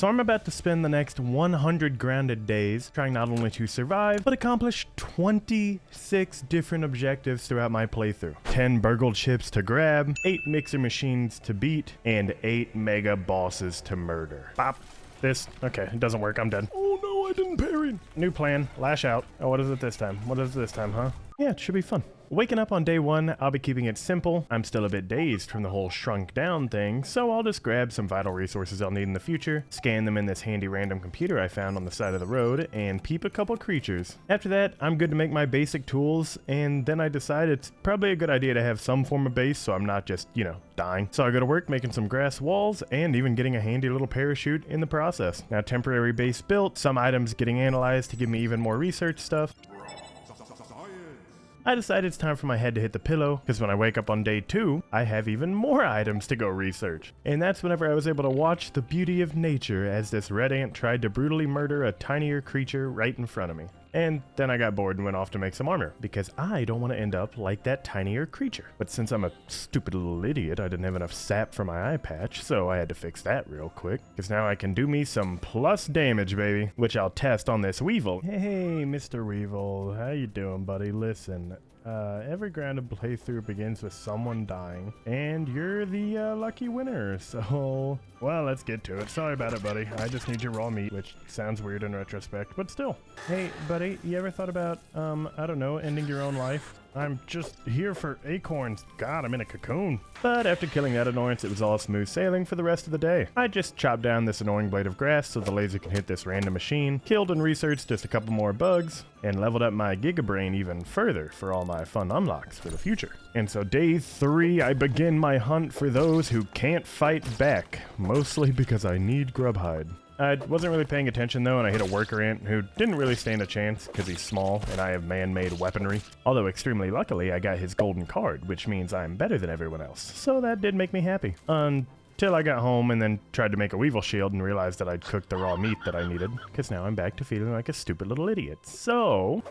So I'm about to spend the next 100 grounded days trying not only to survive, but accomplish 26 different objectives throughout my playthrough. 10 burgled ships to grab, 8 mixer machines to beat, and 8 mega bosses to murder. Bop. This, okay, it doesn't work, I'm dead. Oh no, I didn't parry. New plan, lash out. Oh, what is it this time? What is it this time, huh? Yeah, it should be fun. Waking up on day 1, I'll be keeping it simple. I'm still a bit dazed from the whole shrunk down thing, so I'll just grab some vital resources I'll need in the future, scan them in this handy random computer I found on the side of the road, and peep a couple creatures. After that, I'm good to make my basic tools, and then I decide it's probably a good idea to have some form of base so I'm not just, dying. So I go to work making some grass walls, and even getting a handy little parachute in the process. Now, temporary base built, some items getting analyzed to give me even more research stuff. I decided it's time for my head to hit the pillow, because when I wake up on day 2, I have even more items to go research. And that's whenever I was able to watch the beauty of nature as this red ant tried to brutally murder a tinier creature right in front of me. And then I got bored and went off to make some armor, because I don't want to end up like that tinier creature. But since I'm a stupid little idiot, I didn't have enough sap for my eye patch, so I had to fix that real quick. Because now I can do me some plus damage, baby, which I'll test on this Weevil. Hey, Mr. Weevil, how you doing, buddy? Listen, every grounded playthrough begins with someone dying, and you're the lucky winner, so... Well, let's get to it. Sorry about it, buddy. I just need your raw meat, which sounds weird in retrospect, but still. Hey, buddy, you ever thought about, I don't know, ending your own life? I'm just here for acorns. God, I'm in a cocoon. But after killing that annoyance, it was all smooth sailing for the rest of the day. I just chopped down this annoying blade of grass so the laser can hit this random machine, killed and researched just a couple more bugs, and leveled up my gigabrain even further for all my fun unlocks for the future. And so day 3, I begin my hunt for those who can't fight back, mostly because I need grubhide. I wasn't really paying attention though, and I hit a worker ant who didn't really stand a chance because he's small and I have man-made weaponry. Although extremely luckily, I got his golden card, which means I'm better than everyone else. So that did make me happy. Until I got home and then tried to make a weevil shield and realized that I'd cooked the raw meat that I needed, because now I'm back to feeling like a stupid little idiot. So...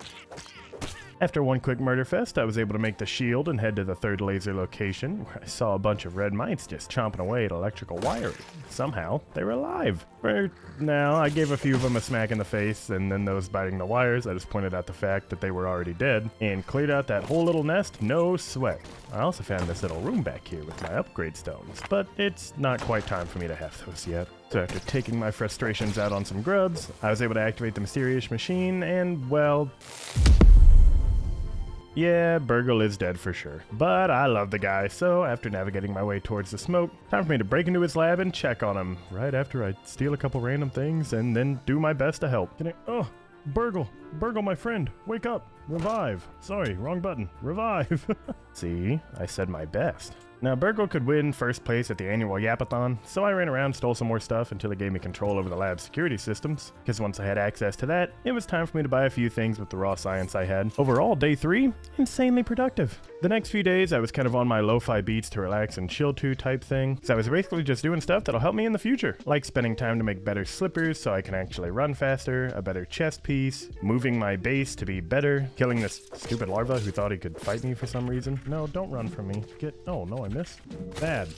after one quick murder fest, I was able to make the shield and head to the 3rd laser location, where I saw a bunch of red mites just chomping away at electrical wiring. Somehow, they were alive. For now, I gave a few of them a smack in the face, and then those biting the wires, I just pointed out the fact that they were already dead, and cleared out that whole little nest, no sweat. I also found this little room back here with my upgrade stones, but it's not quite time for me to have those yet. So after taking my frustrations out on some grubs, I was able to activate the mysterious machine, and, well... yeah, Burgle is dead for sure. But I love the guy, so after navigating my way towards the smoke, time for me to break into his lab and check on him, right after I steal a couple random things and then do my best to help. Oh, Burgle, my friend, wake up, revive. Sorry, wrong button, revive. See, I said my best. Now, Burgle could win first place at the annual Yapathon, so I ran around, stole some more stuff until it gave me control over the lab's security systems, because once I had access to that, it was time for me to buy a few things with the raw science I had. Overall, day 3, insanely productive. The next few days, I was kind of on my lo-fi beats to relax and chill to type thing, so I was basically just doing stuff that'll help me in the future, like spending time to make better slippers so I can actually run faster, a better chest piece, moving my base to be better, killing this stupid larva who thought he could fight me for some reason. No, don't run from me. Oh, no, I missed. Bad.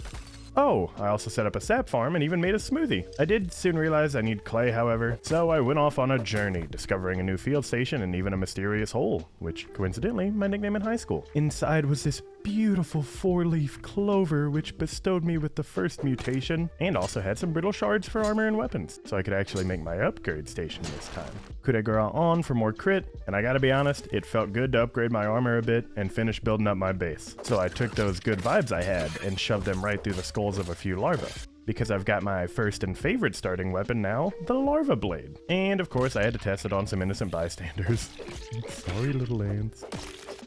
Oh, I also set up a sap farm and even made a smoothie. I did soon realize I need clay, however, so I went off on a journey, discovering a new field station and even a mysterious hole, which, coincidentally, my nickname in high school. Inside was this beautiful 4-leaf clover, which bestowed me with the first mutation, and also had some brittle shards for armor and weapons, so I could actually make my upgrade station this time. Coup de grace on for more crit, and I gotta be honest, it felt good to upgrade my armor a bit and finish building up my base. So I took those good vibes I had and shoved them right through the skulls of a few larvae. Because I've got my first and favorite starting weapon now, the larva blade. And of course I had to test it on some innocent bystanders. Sorry, little ants.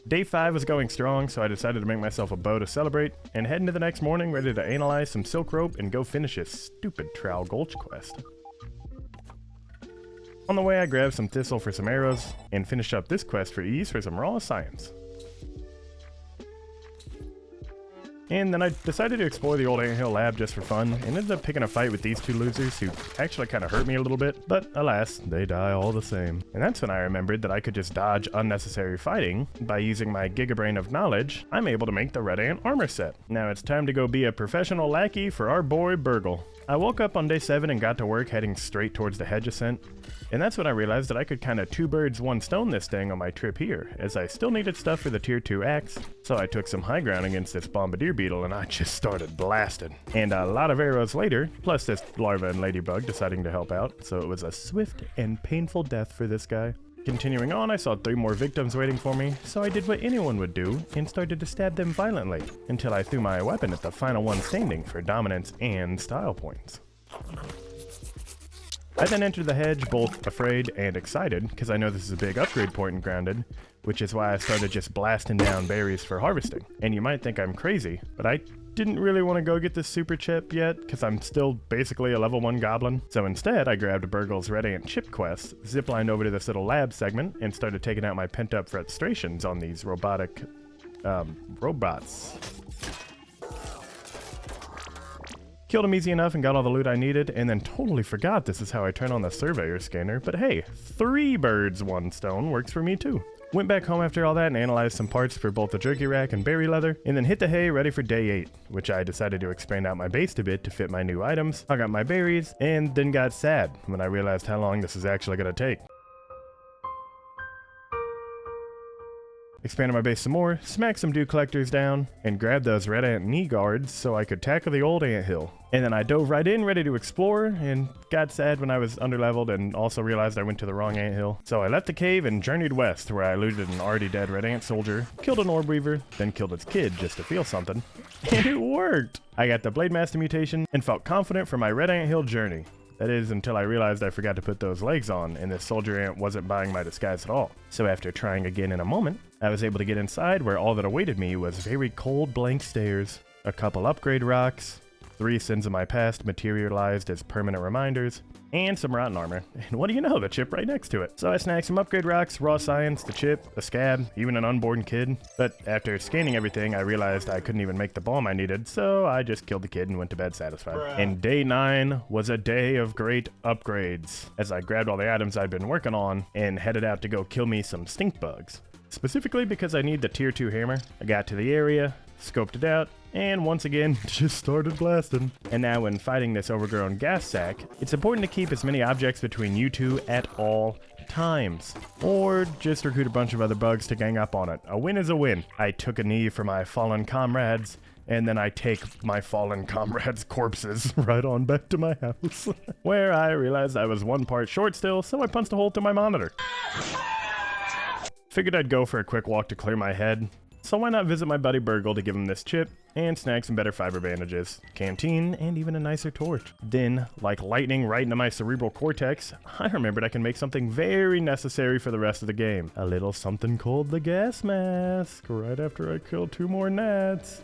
Day 5 was going strong, so I decided to make myself a bow to celebrate, and head into the next morning ready to analyze some silk rope and go finish this stupid Trowel Gulch quest. On the way I grabbed some thistle for some arrows, and finished up this quest for ease for some raw science. And then I decided to explore the old anthill lab just for fun, and ended up picking a fight with these two losers who actually kind of hurt me a little bit, but alas, they die all the same. And that's when I remembered that I could just dodge unnecessary fighting. By using my gigabrain of knowledge, I'm able to make the red ant armor set. Now it's time to go be a professional lackey for our boy Burgle. I woke up on day 7 and got to work heading straight towards the hedge ascent, and that's when I realized that I could kind of 2 birds 1 stone this thing on my trip here, as I still needed stuff for the tier 2 axe, so I took some high ground against this bombardier beetle and I just started blasting. And a lot of arrows later, plus this larva and ladybug deciding to help out, so it was a swift and painful death for this guy. Continuing on, I saw 3 more victims waiting for me, so I did what anyone would do and started to stab them violently, until I threw my weapon at the final one standing for dominance and style points. I then entered the hedge both afraid and excited, because I know this is a big upgrade point in Grounded, which is why I started just blasting down berries for harvesting. And you might think I'm crazy, but I didn't really want to go get this super chip yet, because I'm still basically a level 1 goblin. So instead, I grabbed Burgle's Red Ant chip quest, ziplined over to this little lab segment, and started taking out my pent-up frustrations on these robots. Killed him easy enough and got all the loot I needed, and then totally forgot this is how I turn on the surveyor scanner, but hey, 3 birds 1 stone works for me too. Went back home after all that and analyzed some parts for both the jerky rack and berry leather, and then hit the hay ready for day 8, which I decided to expand out my base a bit to fit my new items. I got my berries, and then got sad when I realized how long this is actually going to take. Expanded my base some more, smacked some dew collectors down, and grabbed those red ant knee guards so I could tackle the old ant hill. And then I dove right in, ready to explore, and got sad when I was underleveled and also realized I went to the wrong ant hill. So I left the cave and journeyed west, where I looted an already dead red ant soldier, killed an orb weaver, then killed its kid just to feel something. And it worked! I got the Blade Master mutation and felt confident for my red ant hill journey. That is, until I realized I forgot to put those legs on, and this soldier ant wasn't buying my disguise at all. So after trying again in a moment, I was able to get inside, where all that awaited me was very cold blank stares, a couple upgrade rocks, 3 sins of my past materialized as permanent reminders, and some rotten armor. And what do you know, the chip right next to it. So I snagged some upgrade rocks, raw science, the chip, a scab, even an unborn kid. But after scanning everything, I realized I couldn't even make the bomb I needed, so I just killed the kid and went to bed satisfied. Bruh. And day 9 was a day of great upgrades, as I grabbed all the items I'd been working on and headed out to go kill me some stink bugs. Specifically because I need the tier 2 hammer. I got to the area, scoped it out, and once again, just started blasting. And now when fighting this overgrown gas sack, it's important to keep as many objects between you two at all times. Or just recruit a bunch of other bugs to gang up on it. A win is a win. I took a knee for my fallen comrades, and then I take my fallen comrades' corpses right on back to my house. Where I realized I was 1 part short still, so I punched a hole through my monitor. Figured I'd go for a quick walk to clear my head, so why not visit my buddy Burgle to give him this chip, and snag some better fiber bandages, canteen, and even a nicer torch. Then, like lightning right into my cerebral cortex, I remembered I can make something very necessary for the rest of the game. A little something called the gas mask, right after I killed 2 more gnats.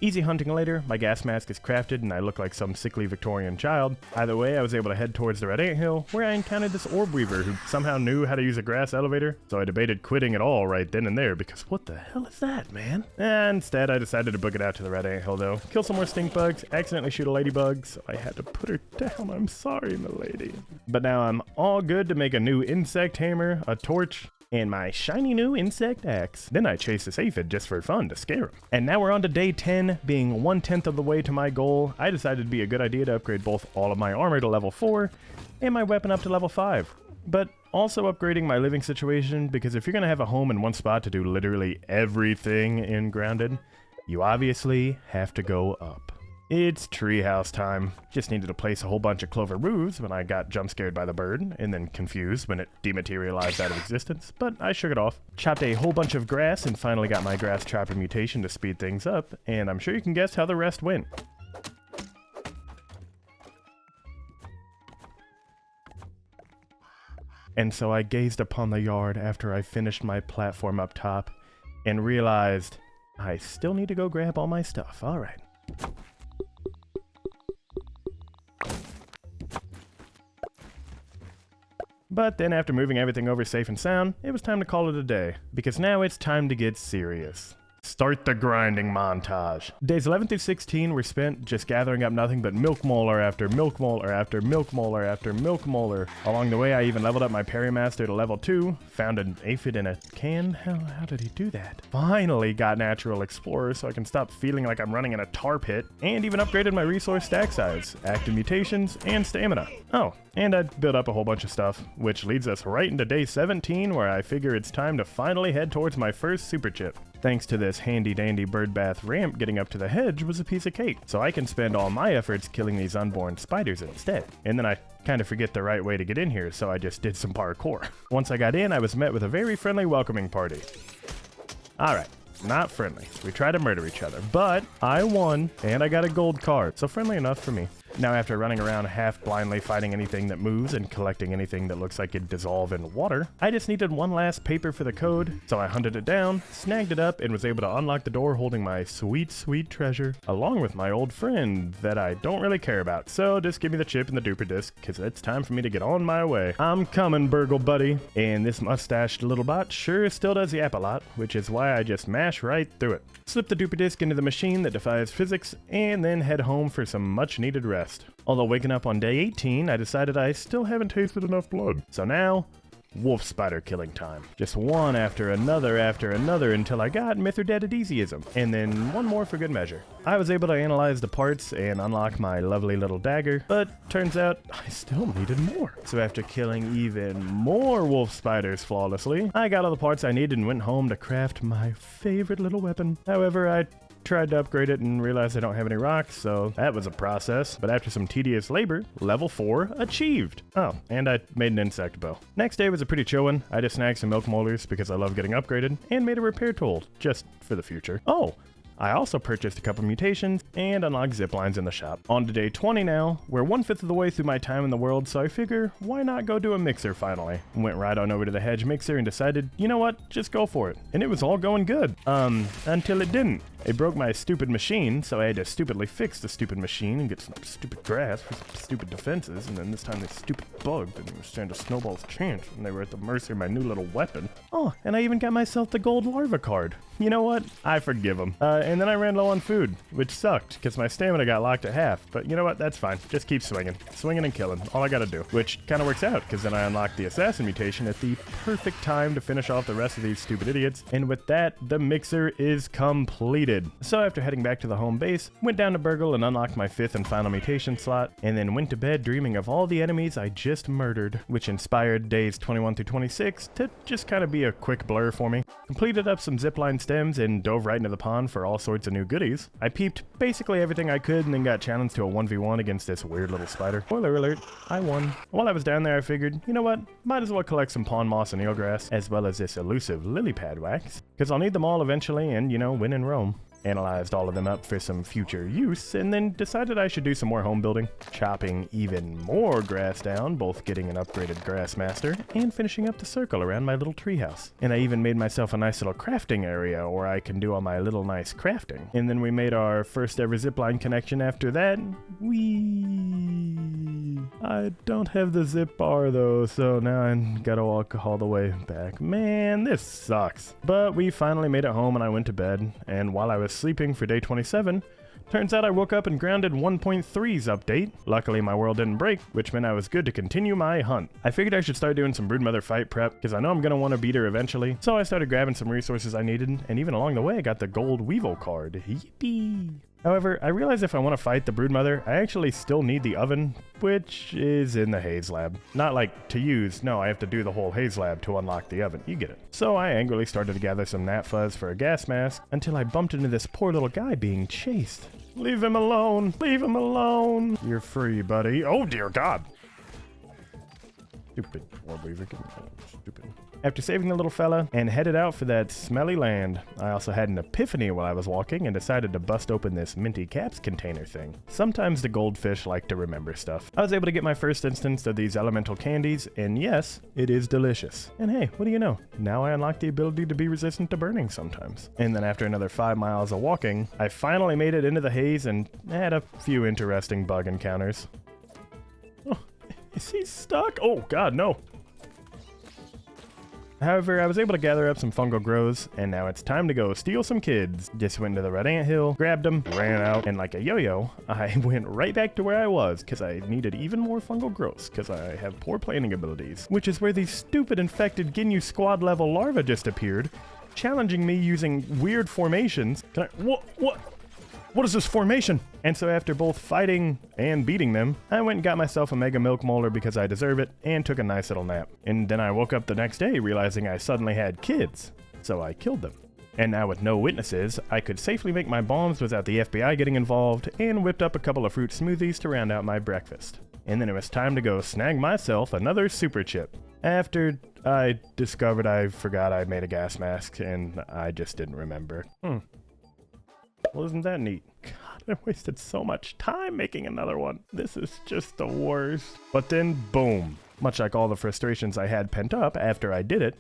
Easy hunting later, my gas mask is crafted and I look like some sickly Victorian child. Either way, I was able to head towards the Red Ant Hill, where I encountered this orb weaver who somehow knew how to use a grass elevator, so I debated quitting it all right then and there, because what the hell is that, man? And instead, I decided to book it out to the Red Ant Hill though, kill some more stink bugs, accidentally shoot a ladybug, so I had to put her down. I'm sorry, milady. But now I'm all good to make a new insect hammer, a torch, and my shiny new insect axe. Then I chased this aphid just for fun to scare him. And now we're on to day 10, being 1/10 of the way to my goal. I decided it'd be a good idea to upgrade both all of my armor to level 4 and my weapon up to level 5. But also upgrading my living situation, because if you're gonna have a home in one spot to do literally everything in Grounded, you obviously have to go up. It's treehouse time. Just needed to place a whole bunch of clover roofs when I got jump scared by the bird, and then confused when it dematerialized out of existence, but I shook it off. Chopped a whole bunch of grass and finally got my grass chopper mutation to speed things up, and I'm sure you can guess how the rest went. And so I gazed upon the yard after I finished my platform up top, and realized I still need to go grab all my stuff. Alright. But then after moving everything over safe and sound, it was time to call it a day, because now it's time to get serious. Start the grinding montage. Days 11 through 16 were spent just gathering up nothing but milk molar after milk molar after milk molar after milk molar. Along the way, I even leveled up my Perimaster to level 2, found an aphid in a can. How did he do that? Finally got Natural Explorer so I can stop feeling like I'm running in a tar pit, and even upgraded my resource stack size, active mutations, and stamina. Oh, and I built up a whole bunch of stuff, which leads us right into day 17, where I figure it's time to finally head towards my first super chip. Thanks to this handy dandy birdbath ramp, getting up to the hedge was a piece of cake, so I can spend all my efforts killing these unborn spiders instead. And then I kind of forget the right way to get in here, so I just did some parkour. Once I got in, I was met with a very friendly welcoming party. Alright. Not friendly. We tried to murder each other, but I won, and I got a gold card, so friendly enough for me. Now, after running around half blindly fighting anything that moves and collecting anything that looks like it'd dissolve in water, I just needed one last paper for the code, so I hunted it down, snagged it up, and was able to unlock the door holding my sweet, sweet treasure, along with my old friend that I don't really care about. So just give me the chip and the duper disc, because it's time for me to get on my way. I'm coming, Burgle buddy. And this mustached little bot sure still does the app a lot, which is why I just mash right through it. Slip the duper disc into the machine that defies physics, and then head home for some much needed rest. Although waking up on day 18, I decided I still haven't tasted enough blood. So now, wolf spider killing time. Just one after another until I got Mithridatism, and then one more for good measure. I was able to analyze the parts and unlock my lovely little dagger, but turns out I still needed more. So after killing even more wolf spiders flawlessly, I got all the parts I needed and went home to craft my favorite little weapon. However, I tried to upgrade it and realized I don't have any rocks, so that was a process. But after some tedious labor, level 4 achieved. Oh, and I made an insect bow. Next day was a pretty chill one. I just snagged some milk molars because I love getting upgraded, and made a repair tool, just for the future. Oh! I also purchased a couple mutations and unlocked zip lines in the shop. On to day 20 now. We're 1/5 of the way through my time in the world, so I figure, why not go do a mixer finally? Went right on over to the hedge mixer and decided, you know what, just go for it. And it was all going good. Until it didn't. It broke my stupid machine, so I had to stupidly fix the stupid machine and get some stupid grass for some stupid defenses, and then this time this stupid bug didn't stand a snowball's chance, and they were at the mercy of my new little weapon. Oh, and I even got myself the gold larva card. You know what? I forgive him. And then I ran low on food, which sucked, because my stamina got locked at half. But you know what? That's fine. Just keep swinging. Swinging and killing. All I gotta do. Which kind of works out, because then I unlocked the assassin mutation at the perfect time to finish off the rest of these stupid idiots. And with that, the mixer is completed. So after heading back to the home base, went down to Burgle and unlocked my 5th and final mutation slot, and then went to bed dreaming of all the enemies I just murdered, which inspired days 21 through 26 to just kind of be a quick blur for me. Completed up some zipline stems and dove right into the pond for all sorts of new goodies. I peeped basically everything I could and then got challenged to a 1v1 against this weird little spider. Spoiler alert, I won. While I was down there, I figured, you know what, might as well collect some pond moss and eelgrass, as well as this elusive lily pad wax, because I'll need them all eventually and, you know, win in Rome. Analyzed all of them up for some future use, and then decided I should do some more home building, chopping even more grass down, both getting an upgraded Grassmaster, and finishing up the circle around my little treehouse. And I even made myself a nice little crafting area where I can do all my little nice crafting. And then we made our first ever zipline connection after that. I don't have the zip bar though, so now I gotta walk all the way back. Man, this sucks. But we finally made it home and I went to bed, and while I was sleeping for day 27, turns out I woke up and grounded 1.3's update. Luckily my world didn't break, which meant I was good to continue my hunt. I figured I should start doing some Broodmother fight prep, because I know I'm going to want to beat her eventually, so I started grabbing some resources I needed, and even along the way I got the gold Weevil card. Yippee! However, I realized if I want to fight the Broodmother, I actually still need the oven, which is in the Haze Lab. Not like to use, no, I have to do the whole Haze Lab to unlock the oven, you get it. So I angrily started to gather some gnat fuzz for a gas mask, until I bumped into this poor little guy being chased. Leave him alone! Leave him alone! You're free, buddy. Oh dear God! Stupid orb weaver. Stupid. After saving the little fella and headed out for that smelly land, I also had an epiphany while I was walking and decided to bust open this minty caps container thing. Sometimes the goldfish like to remember stuff. I was able to get my first instance of these elemental candies, and yes, it is delicious. And hey, what do you know? Now I unlocked the ability to be resistant to burning sometimes. And then after another 5 miles of walking, I finally made it into the haze and had a few interesting bug encounters. Oh, is he stuck? Oh God, no. However, I was able to gather up some fungal growths, and now it's time to go steal some kids. Just went to the red ant hill, grabbed them, ran out, and like a yo-yo, I went right back to where I was because I needed even more fungal growths because I have poor planning abilities, which is where these stupid infected Ginyu squad level larvae just appeared, challenging me using weird formations. What is this formation? And so after both fighting and beating them, I went and got myself a mega milk molder because I deserve it, and took a nice little nap. And then I woke up the next day realizing I suddenly had kids, so I killed them. And now with no witnesses, I could safely make my bombs without the FBI getting involved, and whipped up a couple of fruit smoothies to round out my breakfast. And then it was time to go snag myself another super chip. After I discovered I forgot I made a gas mask, and I just didn't remember. Well, isn't that neat? God, I wasted so much time making another one. This is just the worst. But then, boom. Much like all the frustrations I had pent up after I did it,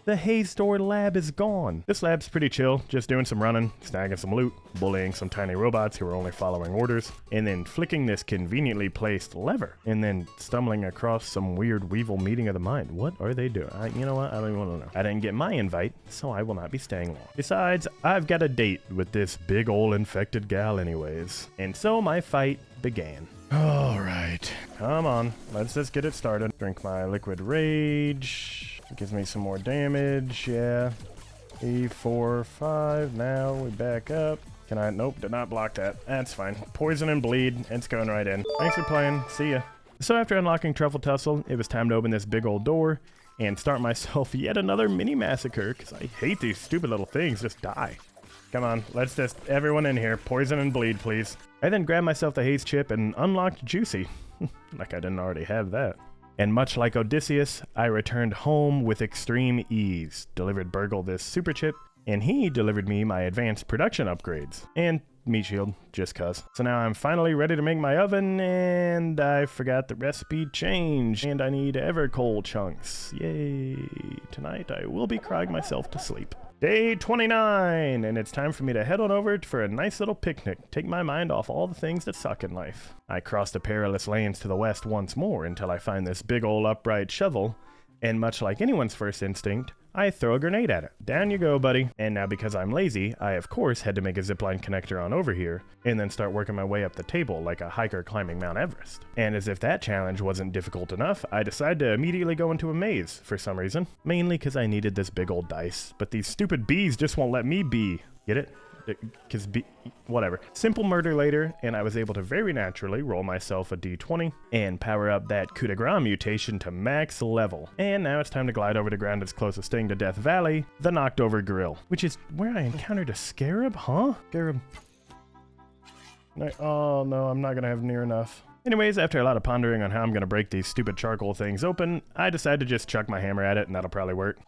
the Haze Door lab is gone. This lab's pretty chill, just doing some running, snagging some loot, bullying some tiny robots who are only following orders, and then flicking this conveniently placed lever, and then stumbling across some weird Weevil meeting of the mind. What are they doing? You know what? I don't even want to know. I didn't get my invite, so I will not be staying long. Besides, I've got a date with this big ol' infected gal anyways. And so my fight began. Alright, come on, let's just get it started. Drink my liquid rage. It gives me some more damage, yeah. E4, 5, now we back up. Can I? Nope, did not block that. That's fine. Poison and bleed, it's going right in. Thanks for playing, see ya. So after unlocking Truffle Tussle, it was time to open this big old door and start myself yet another mini massacre, because I hate these stupid little things, just die. Come on, let's just, everyone in here, poison and bleed, please. I then grabbed myself the haze chip and unlocked Juicy. Like I didn't already have that. And much like Odysseus, I returned home with extreme ease, delivered Burgle this super chip, and he delivered me my advanced production upgrades. And meat shield, just cuz. So now I'm finally ready to make my oven, and I forgot the recipe change, and I need Evercoal chunks. Yay! Tonight I will be crying myself to sleep. Day 29, and it's time for me to head on over for a nice little picnic, take my mind off all the things that suck in life. I cross the perilous lanes to the west once more until I find this big ol' upright shovel, and much like anyone's first instinct, I throw a grenade at it. Down you go, buddy. And now because I'm lazy, I of course had to make a zipline connector on over here, and then start working my way up the table like a hiker climbing Mount Everest. And as if that challenge wasn't difficult enough, I decided to immediately go into a maze for some reason. Mainly because I needed this big old dice, but these stupid bees just won't let me be. Get it? Because whatever. Simple murder later, and I was able to very naturally roll myself a d20 and power up that coup de grace mutation to max level. And now it's time to glide over to Grounded's closest thing to Death Valley, the Knocked Over Grill, which is where I encountered a scarab, huh? Scarab. Oh no, I'm not gonna have near enough. Anyways, after a lot of pondering on how I'm gonna break these stupid charcoal things open, I decided to just chuck my hammer at it, and that'll probably work.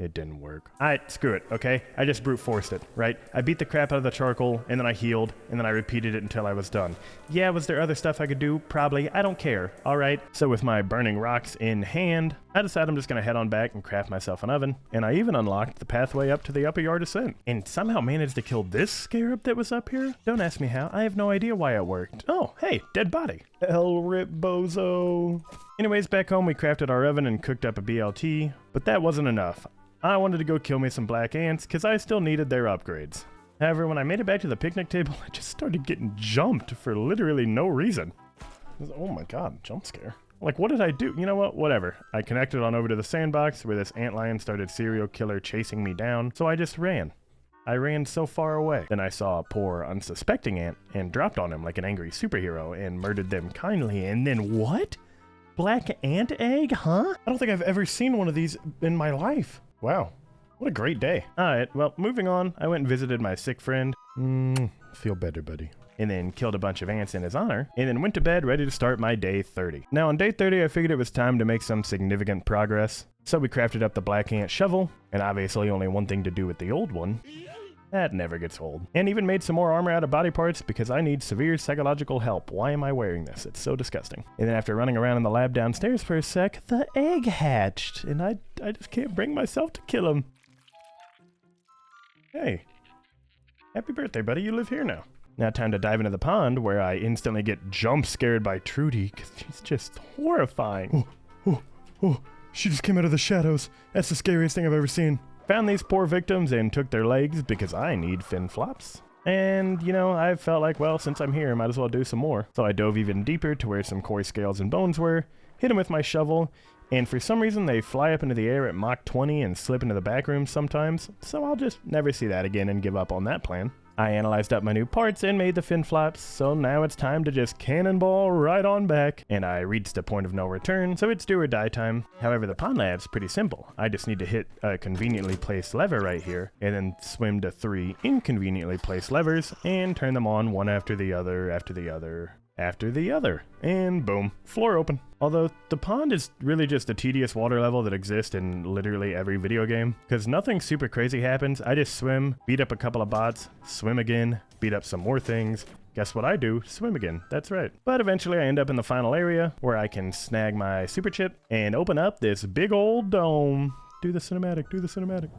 It didn't work. Alright, screw it, okay? I just brute forced it, right? I beat the crap out of the charcoal, and then I healed, and then I repeated it until I was done. Yeah, was there other stuff I could do? Probably. I don't care, alright? So with my burning rocks in hand, I decided I'm just gonna head on back and craft myself an oven, and I even unlocked the pathway up to the upper yard ascent, and somehow managed to kill this scarab that was up here? Don't ask me how, I have no idea why it worked. Oh, hey, dead body. Rip bozo. Anyways, back home we crafted our oven and cooked up a BLT, but that wasn't enough. I wanted to go kill me some black ants, because I still needed their upgrades. However, when I made it back to the picnic table, I just started getting jumped for literally no reason. Oh my god, jump scare. Like, what did I do? You know what? Whatever. I connected on over to the sandbox, where this antlion started serial killer chasing me down, so I just ran. I ran so far away. Then I saw a poor, unsuspecting ant, and dropped on him like an angry superhero, and murdered them kindly, and then what? Black ant egg, huh? I don't think I've ever seen one of these in my life. Wow, what a great day. Alright, well, moving on, I went and visited my sick friend. Feel better, buddy. And then killed a bunch of ants in his honor, and then went to bed ready to start my day 30. Now on day 30, I figured it was time to make some significant progress. So we crafted up the black ant shovel, and obviously only one thing to do with the old one. That never gets old. And even made some more armor out of body parts because I need severe psychological help. Why am I wearing this? It's so disgusting. And then after running around in the lab downstairs for a sec, the egg hatched. And I just can't bring myself to kill him. Hey. Happy birthday, buddy. You live here now. Now time to dive into the pond where I instantly get jump scared by Trudy because she's just horrifying. She just came out of the shadows. That's the scariest thing I've ever seen. Found these poor victims and took their legs because I need fin flops. And, you know, I felt like, well, since I'm here, I might as well do some more. So I dove even deeper to where some koi scales and bones were, hit them with my shovel, and for some reason they fly up into the air at Mach 20 and slip into the back rooms sometimes, so I'll just never see that again and give up on that plan. I analyzed up my new parts and made the fin flaps, so now it's time to just cannonball right on back. And I reached a point of no return, so it's do or die time. However, the pond lab's pretty simple. I just need to hit a conveniently placed lever right here, and then swim to 3 inconveniently placed levers, and turn them on one after the other, after the other, after the other, and boom, floor open. Although the pond is really just a tedious water level that exists in literally every video game, because nothing super crazy happens. I just swim, beat up a couple of bots, swim again, beat up some more things. Guess what I do? Swim again. That's right. But eventually I end up in the final area where I can snag my super chip and open up this big old dome. Do the cinematic, do the cinematic.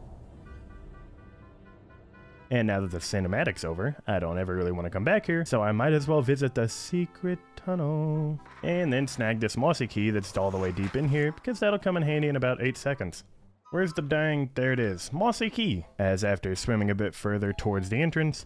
And now that the cinematic's over, I don't ever really want to come back here, so I might as well visit the secret tunnel. And then snag this mossy key that's all the way deep in here, because that'll come in handy in about 8 seconds. Where's the dang... there it is. Mossy key. As after swimming a bit further towards the entrance,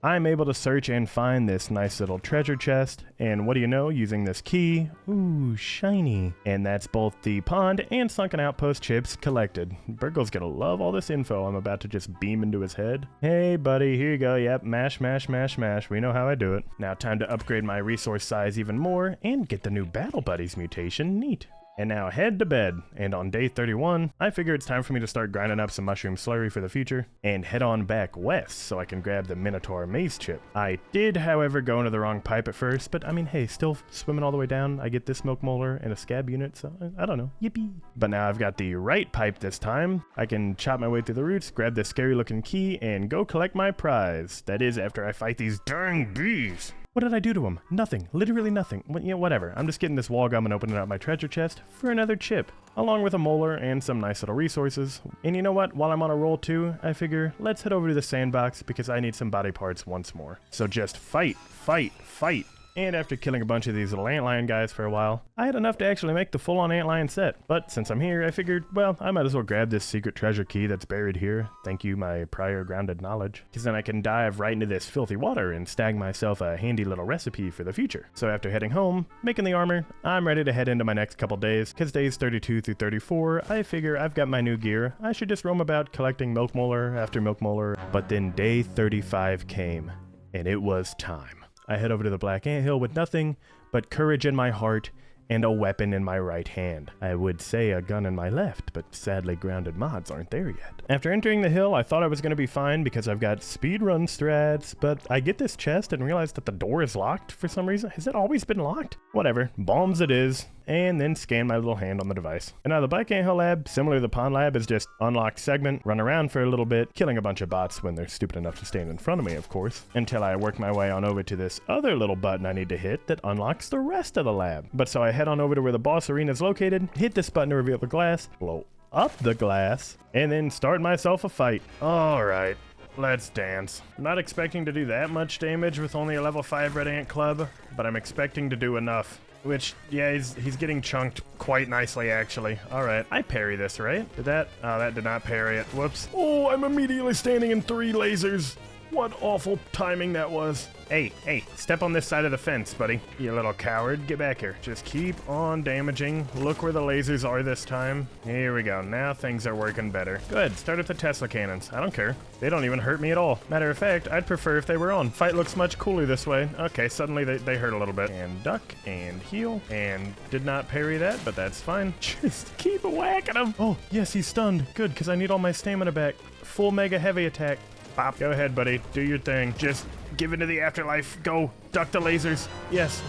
I'm able to search and find this nice little treasure chest, and what do you know, using this key, ooh, shiny. And that's both the pond and sunken outpost chips collected. Burgle's gonna love all this info I'm about to just beam into his head. Hey buddy, here you go, yep, mash, mash, mash, mash, we know how I do it. Now time to upgrade my resource size even more, and get the new Battle Buddies mutation, neat. And now head to bed, and on day 31, I figure it's time for me to start grinding up some mushroom slurry for the future, and head on back west so I can grab the Minotaur maze chip. I did, however, go into the wrong pipe at first, but I mean, hey, still swimming all the way down, I get this milk molar and a scab unit, so I don't know, yippee. But now I've got the right pipe this time. I can chop my way through the roots, grab this scary looking key, and go collect my prize. That is, after I fight these dang bees. What did I do to him? Nothing. Literally nothing. Well, you know, whatever. I'm just getting this wall gum and opening up my treasure chest for another chip, along with a molar and some nice little resources. And you know what? While I'm on a roll too, I figure let's head over to the sandbox because I need some body parts once more. So just fight, fight, fight. And after killing a bunch of these little antlion guys for a while, I had enough to actually make the full-on antlion set. But since I'm here, I figured, well, I might as well grab this secret treasure key that's buried here. Thank you, my prior grounded knowledge. Because then I can dive right into this filthy water and snag myself a handy little recipe for the future. So after heading home, making the armor, I'm ready to head into my next couple days. Because days 32 through 34, I figure I've got my new gear. I should just roam about collecting milk molar after milk molar. But then day 35 came, and it was time. I head over to the Black Anthill with nothing but courage in my heart and a weapon in my right hand. I would say a gun in my left, but sadly grounded mods aren't there yet. After entering the hill, I thought I was going to be fine because I've got speedrun strats, but I get this chest and realize that the door is locked for some reason. Has it always been locked? Whatever, bombs it is. And then scan my little hand on the device. And now the Black Anthill lab, similar to the pond lab, is just unlocked segment, run around for a little bit, killing a bunch of bots when they're stupid enough to stand in front of me, of course, until I work my way on over to this other little button I need to hit that unlocks the rest of the lab. But so I head on over to where the boss arena is located, hit this button to reveal the glass, blow up the glass, and then start myself a fight. Alright. Let's dance. I'm not expecting to do that much damage with only a level 5 Red Ant Club, but I'm expecting to do enough. Which, yeah, he's getting chunked quite nicely, actually. Alright, I parry this, right? Did that? Oh, that did not parry it. Whoops. Oh, I'm immediately standing in 3 lasers. What awful timing that was. Hey, step on this side of the fence, buddy. You little coward. Get back here. Just keep on damaging. Look where the lasers are this time. Here we go. Now things are working better. Good. Start with the Tesla cannons. I don't care. They don't even hurt me at all. Matter of fact, I'd prefer if they were on. Fight looks much cooler this way. Okay, suddenly they hurt a little bit. And duck and heal. And did not parry that, but that's fine. Just keep whacking him. Oh, yes, he's stunned. Good, because I need all my stamina back. Full mega heavy attack. Pop. Go ahead, buddy. Do your thing. Just give into the afterlife. Go. Duck the lasers. Yes.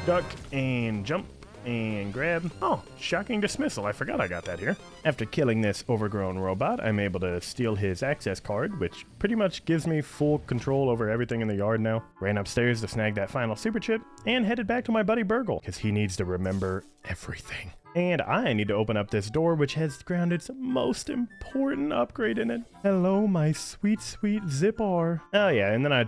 Duck and jump and grab. Oh, shocking dismissal. I forgot I got that here. After killing this overgrown robot, I'm able to steal his access card, which pretty pretty much gives me full control over everything in the yard now. Ran upstairs to snag that final super chip and headed back to my buddy Burgle because he needs to remember everything. And I need to open up this door, which has Grounded's most important upgrade in it. Hello, my sweet, sweet Zipar. Oh yeah, and then I,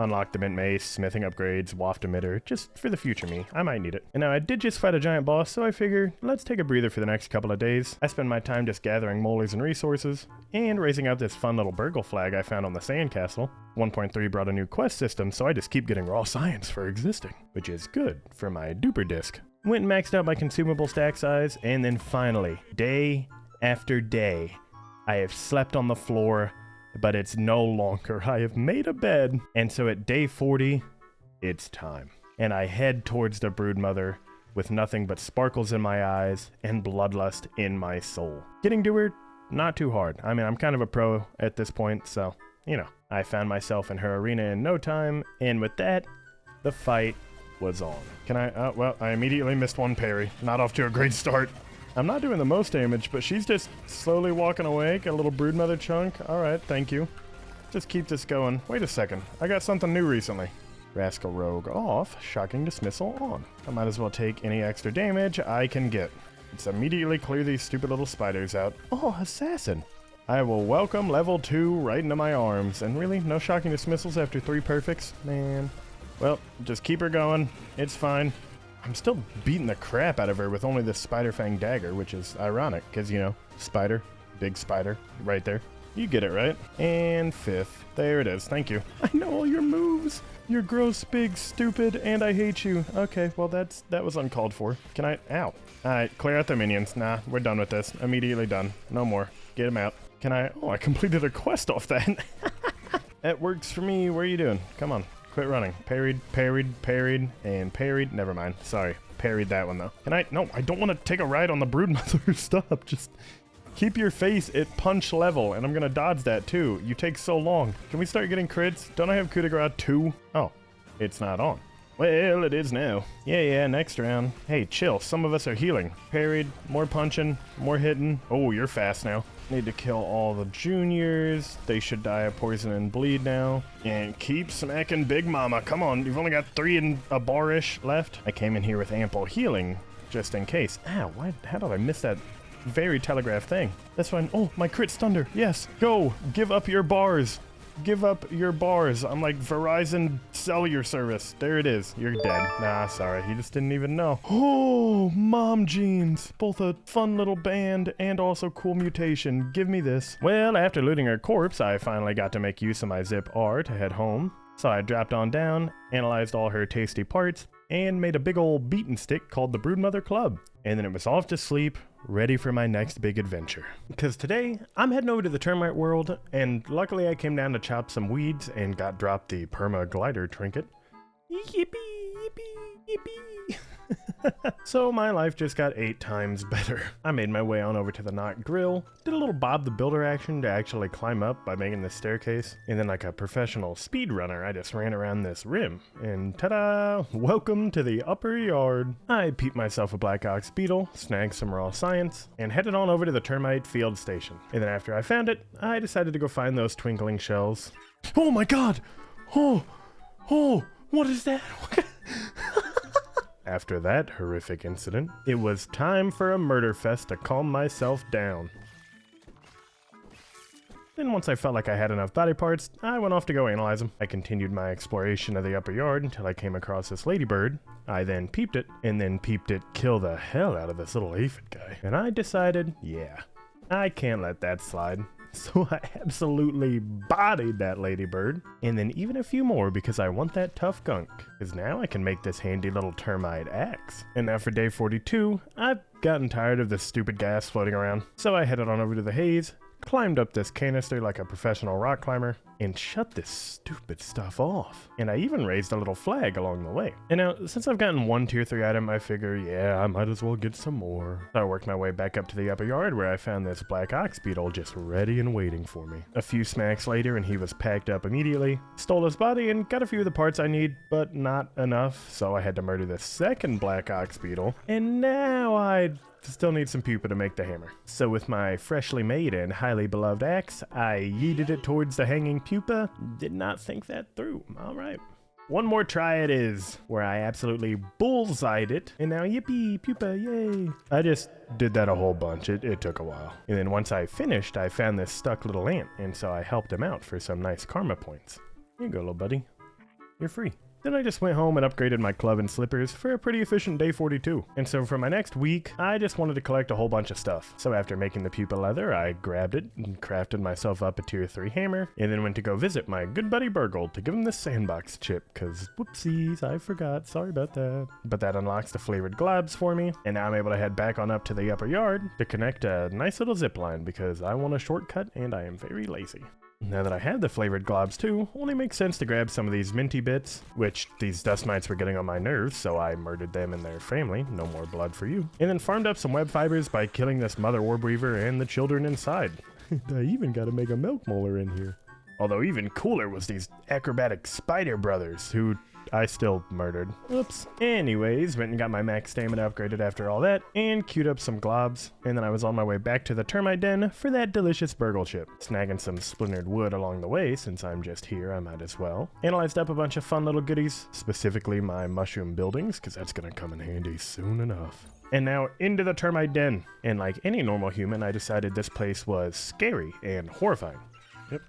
unlocked the mint mace, smithing upgrades, waft emitter, just for the future me. I might need it. And now I did just fight a giant boss, so I figure let's take a breather for the next couple of days. I spend my time just gathering molars and resources, and raising out this fun little Burgle flag I found on the sandcastle. 1.3 brought a new quest system, so I just keep getting raw science for existing, which is good for my duper disc. Went and maxed out my consumable stack size, and then finally, day after day, I have slept on the floor, but it's no longer. I have made a bed, and so at day 40, it's time. And I head towards the Broodmother with nothing but sparkles in my eyes and bloodlust in my soul. Getting to her, not too hard. I mean, I'm kind of a pro at this point, so, I found myself in her arena in no time, and with that, the fight was on. Can I, well, I immediately missed one parry. Not off to a great start. I'm not doing the most damage, but she's just slowly walking away. Got a little Broodmother chunk. Alright, thank you. Just keep this going. Wait a second. I got something new recently. Rascal Rogue off, shocking dismissal on. I might as well take any extra damage I can get. Let's immediately clear these stupid little spiders out. Oh, assassin. I will welcome level 2 right into my arms. And really, no shocking dismissals after 3 perfects? Man. Well, just keep her going. It's fine. I'm still beating the crap out of her with only this Spider Fang dagger, which is ironic, because, spider, big spider, right there. You get it, right? And 5th. There it is. Thank you. I know all your moves. You're gross, big, stupid, and I hate you. Okay, well, that was uncalled for. Can I? Ow. Alright, clear out the minions. Nah, we're done with this. Immediately done. No more. Get them out. Can I? Oh, I completed a quest off that. That works for me. Where are you doing? Come on. Quit running. Parried, and parried. Never mind. Sorry. Parried that one, though. Can I? No, I don't want to take a ride on the Broodmother. Stop. Just keep your face at punch level, and I'm going to dodge that, too. You take so long. Can we start getting crits? Don't I have coup de grace 2? Oh, it's not on. Well, it is now. Yeah, next round. Hey, chill. Some of us are healing. Parried, more punching, more hitting. Oh, you're fast now. Need to kill all the juniors. They should die of poison and bleed now. And keep smacking Big Mama. Come on, you've only got 3 and a bar-ish left. I came in here with ample healing, just in case. Ow, how did I miss that very telegraph thing? That's fine. Oh, my crit thunder. Yes, go. Give up your bars. Give up your bars. I'm like Verizon cellular service. There it is. You're dead. Nah, sorry. He just didn't even know. Oh, Mom Jeans. Both a fun little band and also cool mutation. Give me this. Well, after looting her corpse, I finally got to make use of my Zip R to head home. So I dropped on down, analyzed all her tasty parts, and made a big old beaten stick called the Broodmother Club. And then it was off to sleep, ready for my next big adventure. Because today, I'm heading over to the termite world, and luckily I came down to chop some weeds and got dropped the perma glider trinket. Yippee, yippee, yippee. So my life just got 8 times better. I made my way on over to the Knot Grill, did a little Bob the Builder action to actually climb up by making this staircase, and then like a professional speedrunner, I just ran around this rim, and ta-da! Welcome to the upper yard. I peeped myself a black ox beetle, snagged some raw science, and headed on over to the termite field station. And then after I found it, I decided to go find those twinkling shells. Oh my god! Oh, what is that? After that horrific incident, it was time for a murder fest to calm myself down. Then once I felt like I had enough body parts, I went off to go analyze them. I continued my exploration of the upper yard until I came across this ladybird. I then peeped it, and then peeped it kill the hell out of this little aphid guy. And I decided, yeah, I can't let that slide. So I absolutely bodied that ladybird, and then even a few more because I want that tough gunk, because now I can make this handy little termite axe. And now for day 42, I've gotten tired of this stupid gas floating around, so I headed on over to the haze, climbed up this canister like a professional rock climber, and shut this stupid stuff off. And I even raised a little flag along the way. And now, since I've gotten 1 tier 3 item, I figure, yeah, I might as well get some more. So I worked my way back up to the upper yard where I found this black ox beetle just ready and waiting for me. A few smacks later and he was packed up immediately, stole his body and got a few of the parts I need, but not enough, so I had to murder the second black ox beetle. And now I still need some pupa to make the hammer. So with my freshly made and highly beloved axe, I yeeted it towards the hanging pupa. Did not think that through. All right. One more try it is, where I absolutely bullseyed it, and now yippee, pupa, yay. I just did that a whole bunch. It took a while. And then once I finished, I found this stuck little ant, and so I helped him out for some nice karma points. Here you go, little buddy. You're free. Then I just went home and upgraded my club and slippers for a pretty efficient day 42. And so for my next week, I just wanted to collect a whole bunch of stuff. So after making the pupa leather, I grabbed it and crafted myself up a tier 3 hammer, and then went to go visit my good buddy Burgold to give him the sandbox chip, cause whoopsies, I forgot, sorry about that. But that unlocks the flavored globs for me, and now I'm able to head back on up to the upper yard to connect a nice little zip line because I want a shortcut and I am very lazy. Now that I had the flavored globs too, only makes sense to grab some of these minty bits, which these dust mites were getting on my nerves, so I murdered them and their family, no more blood for you. And then farmed up some web fibers by killing this mother orb weaver and the children inside. I even got to make a milk molar in here. Although even cooler was these acrobatic spider brothers, who I still murdered. Oops. Anyways, went and got my max stamina upgraded after all that, and queued up some globs, and then I was on my way back to the termite den for that delicious burgle chip. Snagging some splintered wood along the way, since I'm just here, I might as well. Analyzed up a bunch of fun little goodies, specifically my mushroom buildings, because that's gonna come in handy soon enough. And now into the termite den. And like any normal human, I decided this place was scary and horrifying. Yep,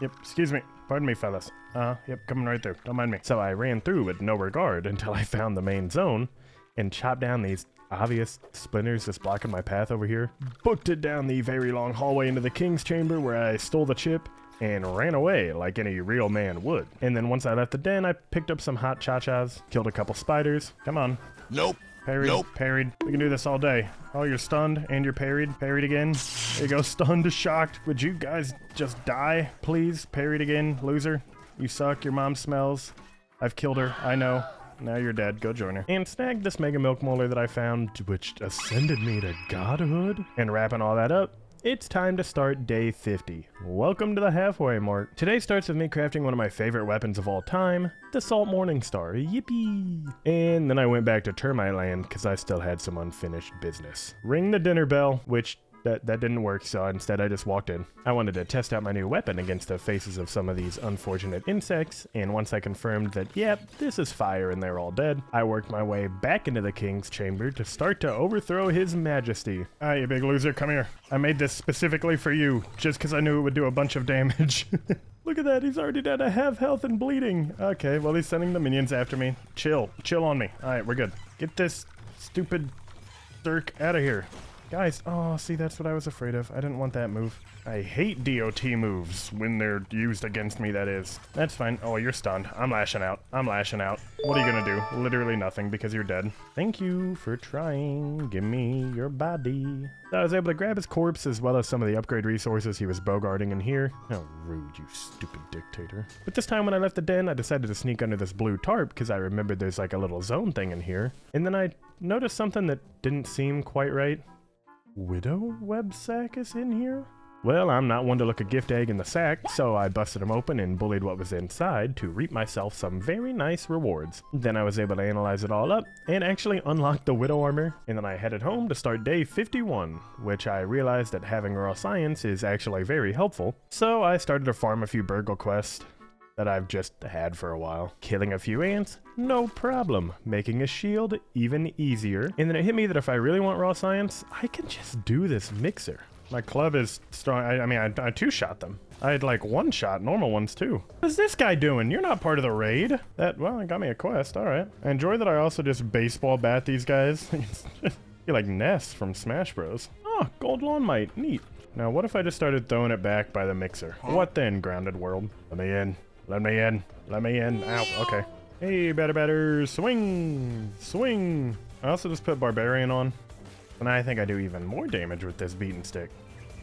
yep, excuse me. Pardon me, fellas. Yep, coming right through. Don't mind me. So I ran through with no regard until I found the main zone and chopped down these obvious splinters just blocking my path over here. Booked it down the very long hallway into the king's chamber where I stole the chip and ran away like any real man would. And then once I left the den, I picked up some hot cha-chas, killed a couple spiders. Come on. Nope. Parried, Nope. Parried. We can do this all day. Oh, you're stunned and you're parried. Parried again. There you go, stunned, shocked. Would you guys just die, please? Parried again, loser. You suck, your mom smells. I've killed her, I know. Now you're dead, go join her. And snagged this mega milk molar that I found, which ascended me to godhood. And wrapping all that up, it's time to start day 50. Welcome to the halfway mark. Today starts with me crafting one of my favorite weapons of all time, the Salt Morningstar. Yippee! And then I went back to Termite Land because I still had some unfinished business. Ring the dinner bell, which that didn't work, so instead I just walked in. I wanted to test out my new weapon against the faces of some of these unfortunate insects, and once I confirmed that, yep, this is fire and they're all dead, I worked my way back into the king's chamber to start to overthrow his majesty. Alright, you big loser, come here. I made this specifically for you, just because I knew it would do a bunch of damage. Look at that, he's already down to half health and bleeding. Okay, well he's sending the minions after me. Chill on me. Alright, we're good. Get this stupid Dirk out of here. Guys, oh, see, that's what I was afraid of. I didn't want that move. I hate DOT moves when they're used against me, that is. That's fine. Oh, you're stunned. I'm lashing out. I'm lashing out. What are you gonna do? Literally nothing, because you're dead. Thank you for trying. Give me your body. So I was able to grab his corpse as well as some of the upgrade resources he was bogarting in here. How rude, you stupid dictator. But this time when I left the den, I decided to sneak under this blue tarp because I remembered there's like a little zone thing in here. And then I noticed something that didn't seem quite right. Widow web sack is in here? Well, I'm not one to look a gift egg in the sack, so I busted them open and bullied what was inside to reap myself some very nice rewards. Then I was able to analyze it all up and actually unlock the widow armor, and then I headed home to start day 51, which I realized that having raw science is actually very helpful. So I started to farm a few burgle quests that I've just had for a while. Killing a few ants, no problem. Making a shield, even easier. And then it hit me that if I really want raw science, I can just do this mixer. My club is strong. I two-shot them. I had like one shot, normal ones too. What is this guy doing? You're not part of the raid. Well, it got me a quest, all right. I enjoy that I also just baseball bat these guys. You're like Ness from Smash Bros. Oh, gold lawn mite, neat. Now what if I just started throwing it back by the mixer? What then, grounded world? Let me in. Let me in. Let me in. Ow. Okay. Hey, batter. Swing. Swing. I also just put Barbarian on. And I think I do even more damage with this beaten stick.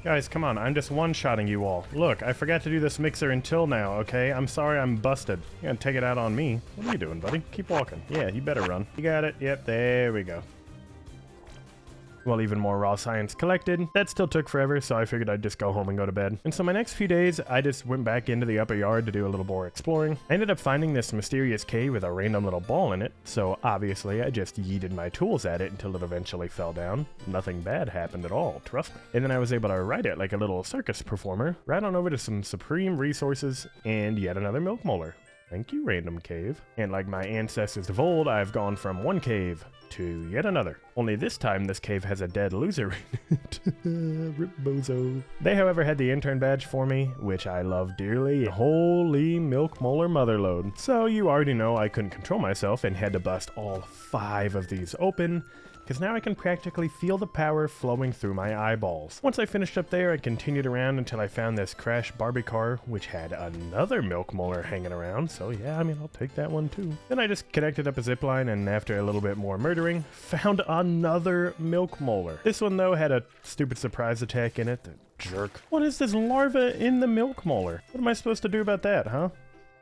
Guys, come on. I'm just one-shotting you all. Look, I forgot to do this mixer until now, okay? I'm sorry I'm busted. You're gonna take it out on me. What are you doing, buddy? Keep walking. Yeah, you better run. You got it. Yep, there we go. While even more raw science collected, that still took forever, so I figured I'd just go home and go to bed. And so my next few days, I just went back into the upper yard to do a little more exploring. I ended up finding this mysterious cave with a random little ball in it, so obviously I just yeeted my tools at it until it eventually fell down. Nothing bad happened at all, trust me. And then I was able to ride it like a little circus performer, right on over to some supreme resources and yet another milk molar. Thank you, random cave. And like my ancestors of old, I've gone from one cave to yet another. Only this time, this cave has a dead loser in it. Rip bozo. They, however, had the intern badge for me, which I love dearly. Holy milk molar motherload. So you already know I couldn't control myself and had to bust all 5 of these open, because now I can practically feel the power flowing through my eyeballs. Once I finished up there, I continued around until I found this crash Barbie car, which had another milk molar hanging around, so yeah, I mean, I'll take that one too. Then I just connected up a zipline, and after a little bit more murdering, found another milk molar. This one, though, had a stupid surprise attack in it. The jerk. What is this larva in the milk molar? What am I supposed to do about that, huh?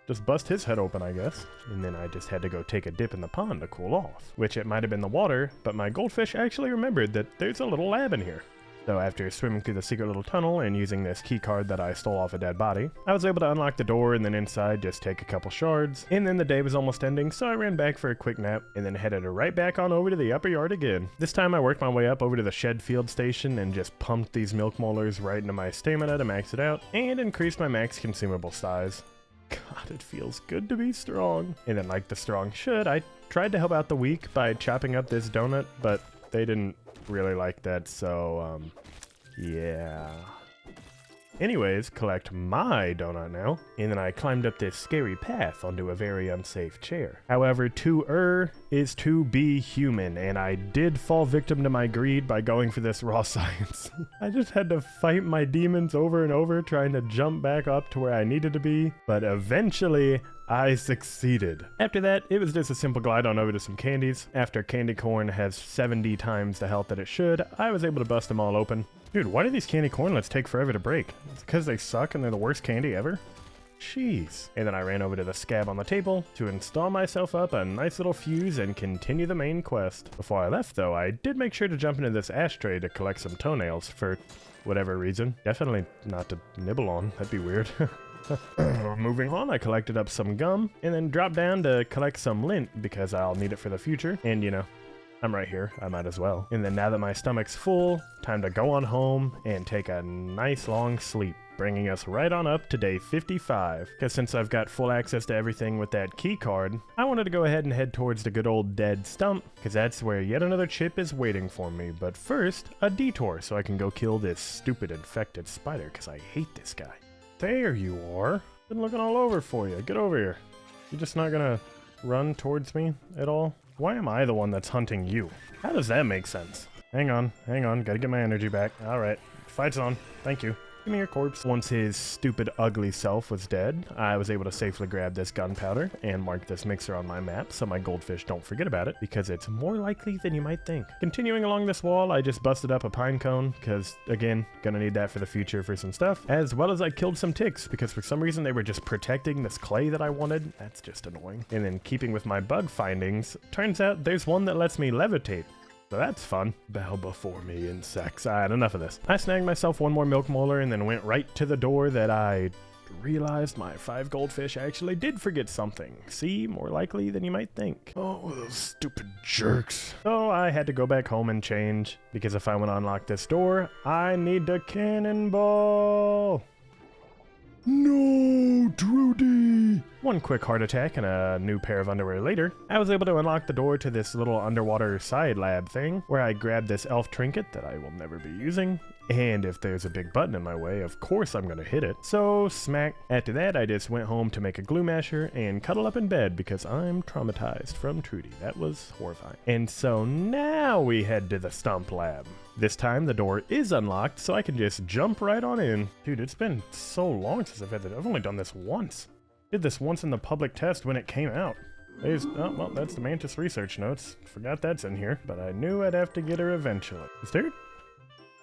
Just bust his head open, I guess. And then I just had to go take a dip in the pond to cool off. Which it might have been the water, but my goldfish actually remembered that there's a little lab in here. So after swimming through the secret little tunnel and using this key card that I stole off a dead body, I was able to unlock the door and then inside just take a couple shards. And then the day was almost ending, so I ran back for a quick nap and then headed right back on over to the upper yard again. This time I worked my way up over to the shed field station and just pumped these milk molars right into my stamina to max it out and increased my max consumable size. God, it feels good to be strong. And then like the strong should, I tried to help out the weak by chopping up this donut, but they didn't really like that, so, yeah. Anyways, collect my donut now, and then I climbed up this scary path onto a very unsafe chair. However, to err is to be human, and I did fall victim to my greed by going for this raw science. I just had to fight my demons over and over trying to jump back up to where I needed to be, but eventually I succeeded. After that, it was just a simple glide on over to some candies. After candy corn has 70 times the health that it should, I was able to bust them all open. Dude, why do these candy cornlets take forever to break? It's because they suck and they're the worst candy ever? Jeez. And then I ran over to the scab on the table to install myself up a nice little fuse and continue the main quest. Before I left, though, I did make sure to jump into this ashtray to collect some toenails for whatever reason. Definitely not to nibble on. That'd be weird. Moving on, I collected up some gum and then dropped down to collect some lint because I'll need it for the future. And you know, I'm right here, I might as well. And then now that my stomach's full, time to go on home and take a nice long sleep, bringing us right on up to day 55. Because since I've got full access to everything with that key card, I wanted to go ahead and head towards the good old dead stump, because that's where yet another chip is waiting for me. But first, a detour so I can go kill this stupid infected spider, because I hate this guy. There you are. Been looking all over for you. Get over here. You just not gonna run towards me at all? Why am I the one that's hunting you? How does that make sense? Hang on. Gotta get my energy back. Alright. Fight's on. Thank you. Give me your corpse. Once his stupid, ugly self was dead, I was able to safely grab this gunpowder and mark this mixer on my map so my goldfish don't forget about it, because it's more likely than you might think. Continuing along this wall, I just busted up a pine cone, because, again, gonna need that for the future for some stuff, as well as I killed some ticks, because for some reason they were just protecting this clay that I wanted. That's just annoying. And then keeping with my bug findings, turns out there's one that lets me levitate. So that's fun. Bow before me, insects. Alright, enough of this. I snagged myself one more milk molar and then went right to the door that I realized my 5 goldfish actually did forget something. See, more likely than you might think. Oh, those stupid jerks. So I had to go back home and change, because if I want to unlock this door, I need a cannonball. No, Trudy! One quick heart attack and a new pair of underwear later, I was able to unlock the door to this little underwater side lab thing, where I grabbed this elf trinket that I will never be using, and if there's a big button in my way, of course I'm gonna hit it. So, smack. After that, I just went home to make a glue masher and cuddle up in bed because I'm traumatized from Trudy. That was horrifying. And so now we head to the stump lab. This time the door is unlocked, so I can just jump right on in. Dude, it's been so long since I've only done this once. Did this once in the public test when it came out. Oh, well, that's the Mantis research notes. Forgot that's in here, but I knew I'd have to get her eventually. Is there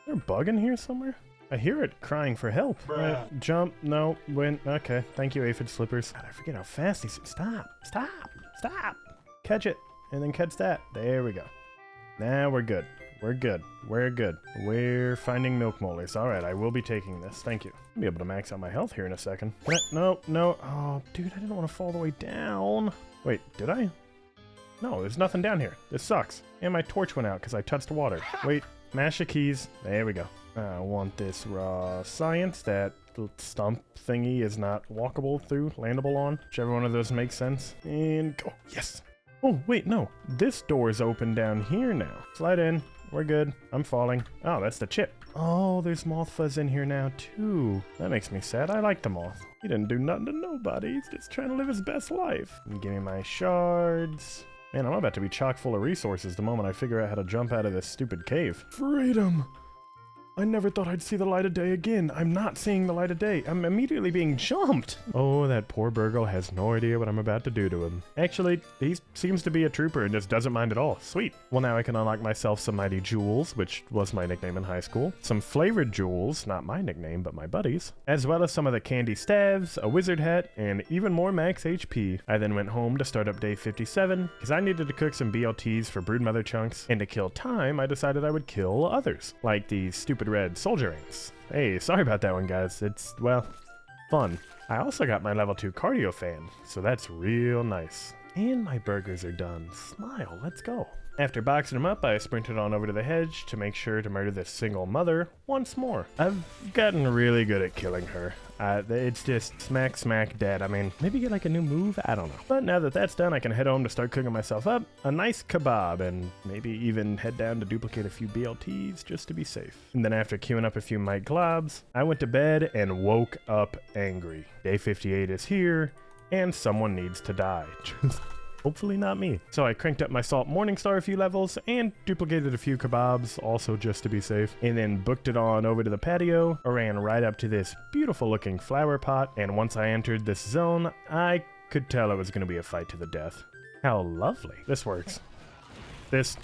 a bug in here somewhere? I hear it crying for help. Jump, no, win, okay. Thank you, aphid slippers. God, I forget how fast these, stop. Catch it, and then catch that. There we go. Now we're good. We're good. We're good. We're finding milk mollies. All right, I will be taking this. Thank you. I'll be able to max out my health here in a second. No, no. Oh, dude, I didn't want to fall the way down. Wait, did I? No, there's nothing down here. This sucks. And my torch went out because I touched water. Wait, mash the keys. There we go. I want this raw science. That stump thingy is not walkable through, landable on. Whichever one of those makes sense. And go. Yes. Oh, wait, no. This door is open down here now. Slide in. We're good. I'm falling. Oh, that's the chip. Oh, there's moth fuzz in here now, too. That makes me sad. I like the moth. He didn't do nothing to nobody. He's just trying to live his best life. Give me my shards. Man, I'm about to be chock full of resources the moment I figure out how to jump out of this stupid cave. Freedom! I never thought I'd see the light of day again. I'm not seeing the light of day. I'm immediately being jumped. Oh, that poor Burgle has no idea what I'm about to do to him. Actually, he seems to be a trooper and just doesn't mind at all. Sweet. Well, now I can unlock myself some mighty jewels, which was my nickname in high school. Some flavored jewels, not my nickname, but my buddy's. As well as some of the candy staves, a wizard hat, and even more max HP. I then went home to start up day 57, because I needed to cook some BLTs for broodmother chunks, and to kill time, I decided I would kill others, like these stupid red soldier ants. Hey, sorry about that one, guys. It's, well, fun. I also got my level 2 cardio fan, so that's real nice. And my burgers are done. Smile, let's go. After boxing them up, I sprinted on over to the hedge to make sure to murder this single mother once more. I've gotten really good at killing her. It's just smack dead. I mean, maybe get like a new move? I don't know. But now that that's done, I can head home to start cooking myself up a nice kebab and maybe even head down to duplicate a few BLTs just to be safe. And then after queuing up a few Mike Globs, I went to bed and woke up angry. Day 58 is here and someone needs to die. Hopefully not me. So I cranked up my Salt Morningstar a few levels and duplicated a few kebabs, also just to be safe, and then booked it on over to the patio, ran right up to this beautiful looking flower pot, and once I entered this zone, I could tell it was going to be a fight to the death. How lovely. This works.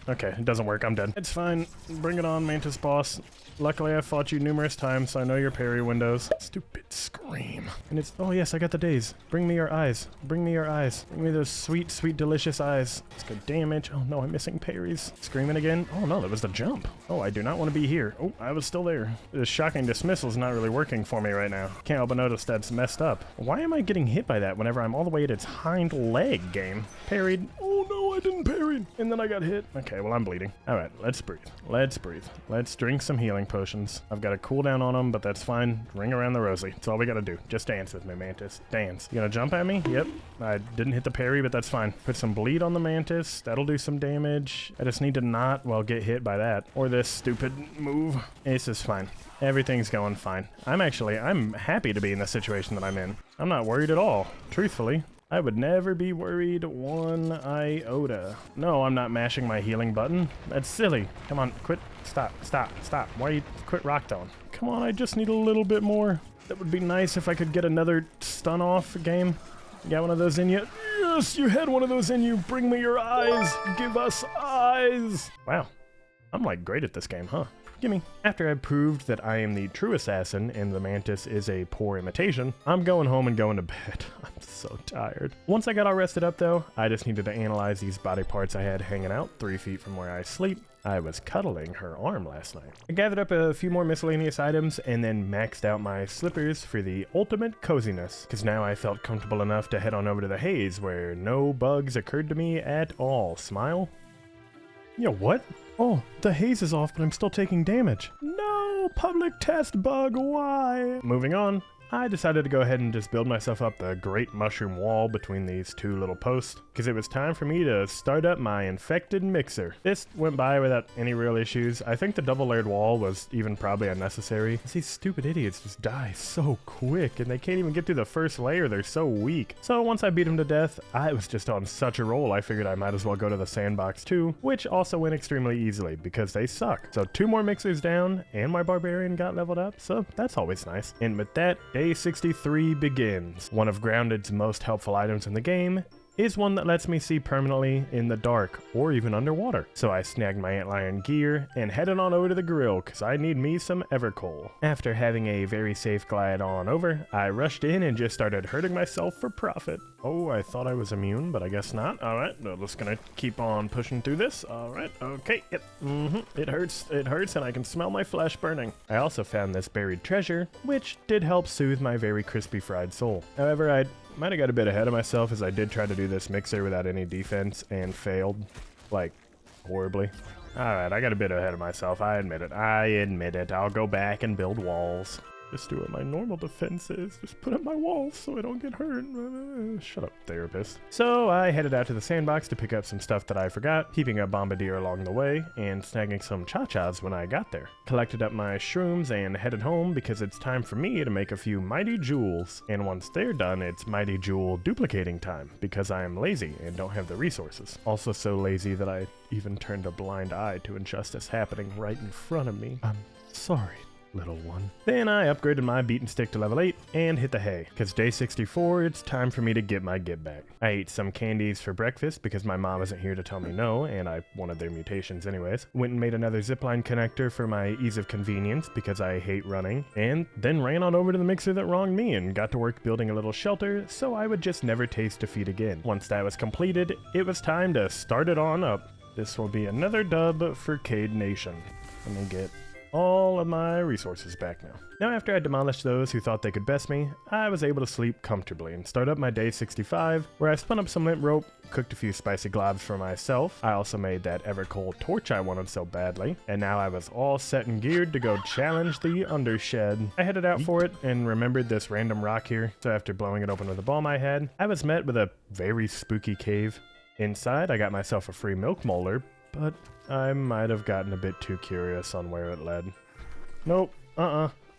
Okay, it doesn't work. I'm dead. It's fine. Bring it on, Mantis boss. Luckily, I've fought you numerous times, so I know your parry windows. Stupid scream. And it's, oh yes, I got the days. Bring me your eyes. Bring me your eyes. Bring me those sweet, sweet, delicious eyes. Let's go damage. Oh no, I'm missing parries. Screaming again. Oh no, that was the jump. Oh, I do not want to be here. Oh, I was still there. This shocking dismissal is not really working for me right now. Can't help but notice that's messed up. Why am I getting hit by that whenever I'm all the way at its hind leg game? Parried. Oh no, I didn't parry. And then I got hit. Okay, well, I'm bleeding. All right, let's breathe. Let's breathe. Let's drink some healing potions. I've got a cooldown on them, but that's fine. Ring around the rosy. That's all we gotta do. Just dance with me, Mantis. Dance. You gonna jump at me? Yep. I didn't hit the parry, but that's fine. Put some bleed on the Mantis. That'll do some damage. I just need to not, well, get hit by that. Or this stupid move. This is fine. Everything's going fine. I'm happy to be in the situation that I'm in. I'm not worried at all, truthfully. I would never be worried one iota. No, I'm not mashing my healing button. That's silly. Come on, quit. Stop. Why you quit rock throwing? Come on, I just need a little bit more. That would be nice if I could get another stun off game. You got one of those in you? Yes, you had one of those in you. Bring me your eyes. Give us eyes. Wow, I'm like great at this game, huh? Gimme. After I proved that I am the true assassin and the Mantis is a poor imitation, I'm going home and going to bed. I'm so tired. Once I got all rested up though, I just needed to analyze these body parts I had hanging out 3 feet from where I sleep. I was cuddling her arm last night. I gathered up a few more miscellaneous items and then maxed out my slippers for the ultimate coziness, because now I felt comfortable enough to head on over to the haze where no bugs occurred to me at all. Smile? Yo, what? Oh, the haze is off, but I'm still taking damage. No, public test bug, why? Moving on, I decided to go ahead and just build myself up the great mushroom wall between these two little posts, because it was time for me to start up my infected mixer. This went by without any real issues. I think the double layered wall was even probably unnecessary. These stupid idiots just die so quick, and they can't even get through the first layer. They're so weak. So once I beat them to death, I was just on such a roll, I figured I might as well go to the sandbox too, which also went extremely easily because they suck. So 2 more mixers down, and my barbarian got leveled up, so that's always nice. And with that, Day 63 begins. One of Grounded's most helpful items in the game is one that lets me see permanently in the dark or even underwater. So I snagged my antlion gear and headed on over to the grill because I need me some Evercoal. After having a very safe glide on over, I rushed in and just started hurting myself for profit. Oh, I thought I was immune, but I guess not. Alright, I'm just gonna keep on pushing through this. Alright, okay, yep, it hurts, and I can smell my flesh burning. I also found this buried treasure, which did help soothe my very crispy fried soul. However, I might have got a bit ahead of myself as I did try to do this mixer without any defense and failed, like, horribly. Alright, I got a bit ahead of myself, I admit it. I'll go back and build walls. Just do what my normal defense is. Just put up my walls so I don't get hurt. Shut up, therapist. So I headed out to the sandbox to pick up some stuff that I forgot, keeping a bombardier along the way, and snagging some cha-chas when I got there. Collected up my shrooms and headed home because it's time for me to make a few mighty jewels. And once they're done, it's mighty jewel duplicating time because I am lazy and don't have the resources. Also so lazy that I even turned a blind eye to injustice happening right in front of me. I'm sorry, little one. Then I upgraded my beaten stick to level 8 and hit the hay, because day 64, it's time for me to get my get back. I ate some candies for breakfast because my mom wasn't here to tell me no, and I wanted their mutations anyways. Went and made another zipline connector for my ease of convenience because I hate running, and then ran on over to the mixer that wronged me and got to work building a little shelter so I would just never taste defeat again. Once that was completed, it was time to start it on up. This will be another dub for Cade Nation. Let me get all of my resources back now. Now after I demolished those who thought they could best me, I was able to sleep comfortably and start up my day 65, where I spun up some lint rope, cooked a few spicy globs for myself. I also made that Evercoal torch I wanted so badly, and now I was all set and geared to go challenge the Undershed. I headed out for it and remembered this random rock here, so after blowing it open with a bomb I had, I was met with a very spooky cave. Inside, I got myself a free milk molder, but I might have gotten a bit too curious on where it led. Nope,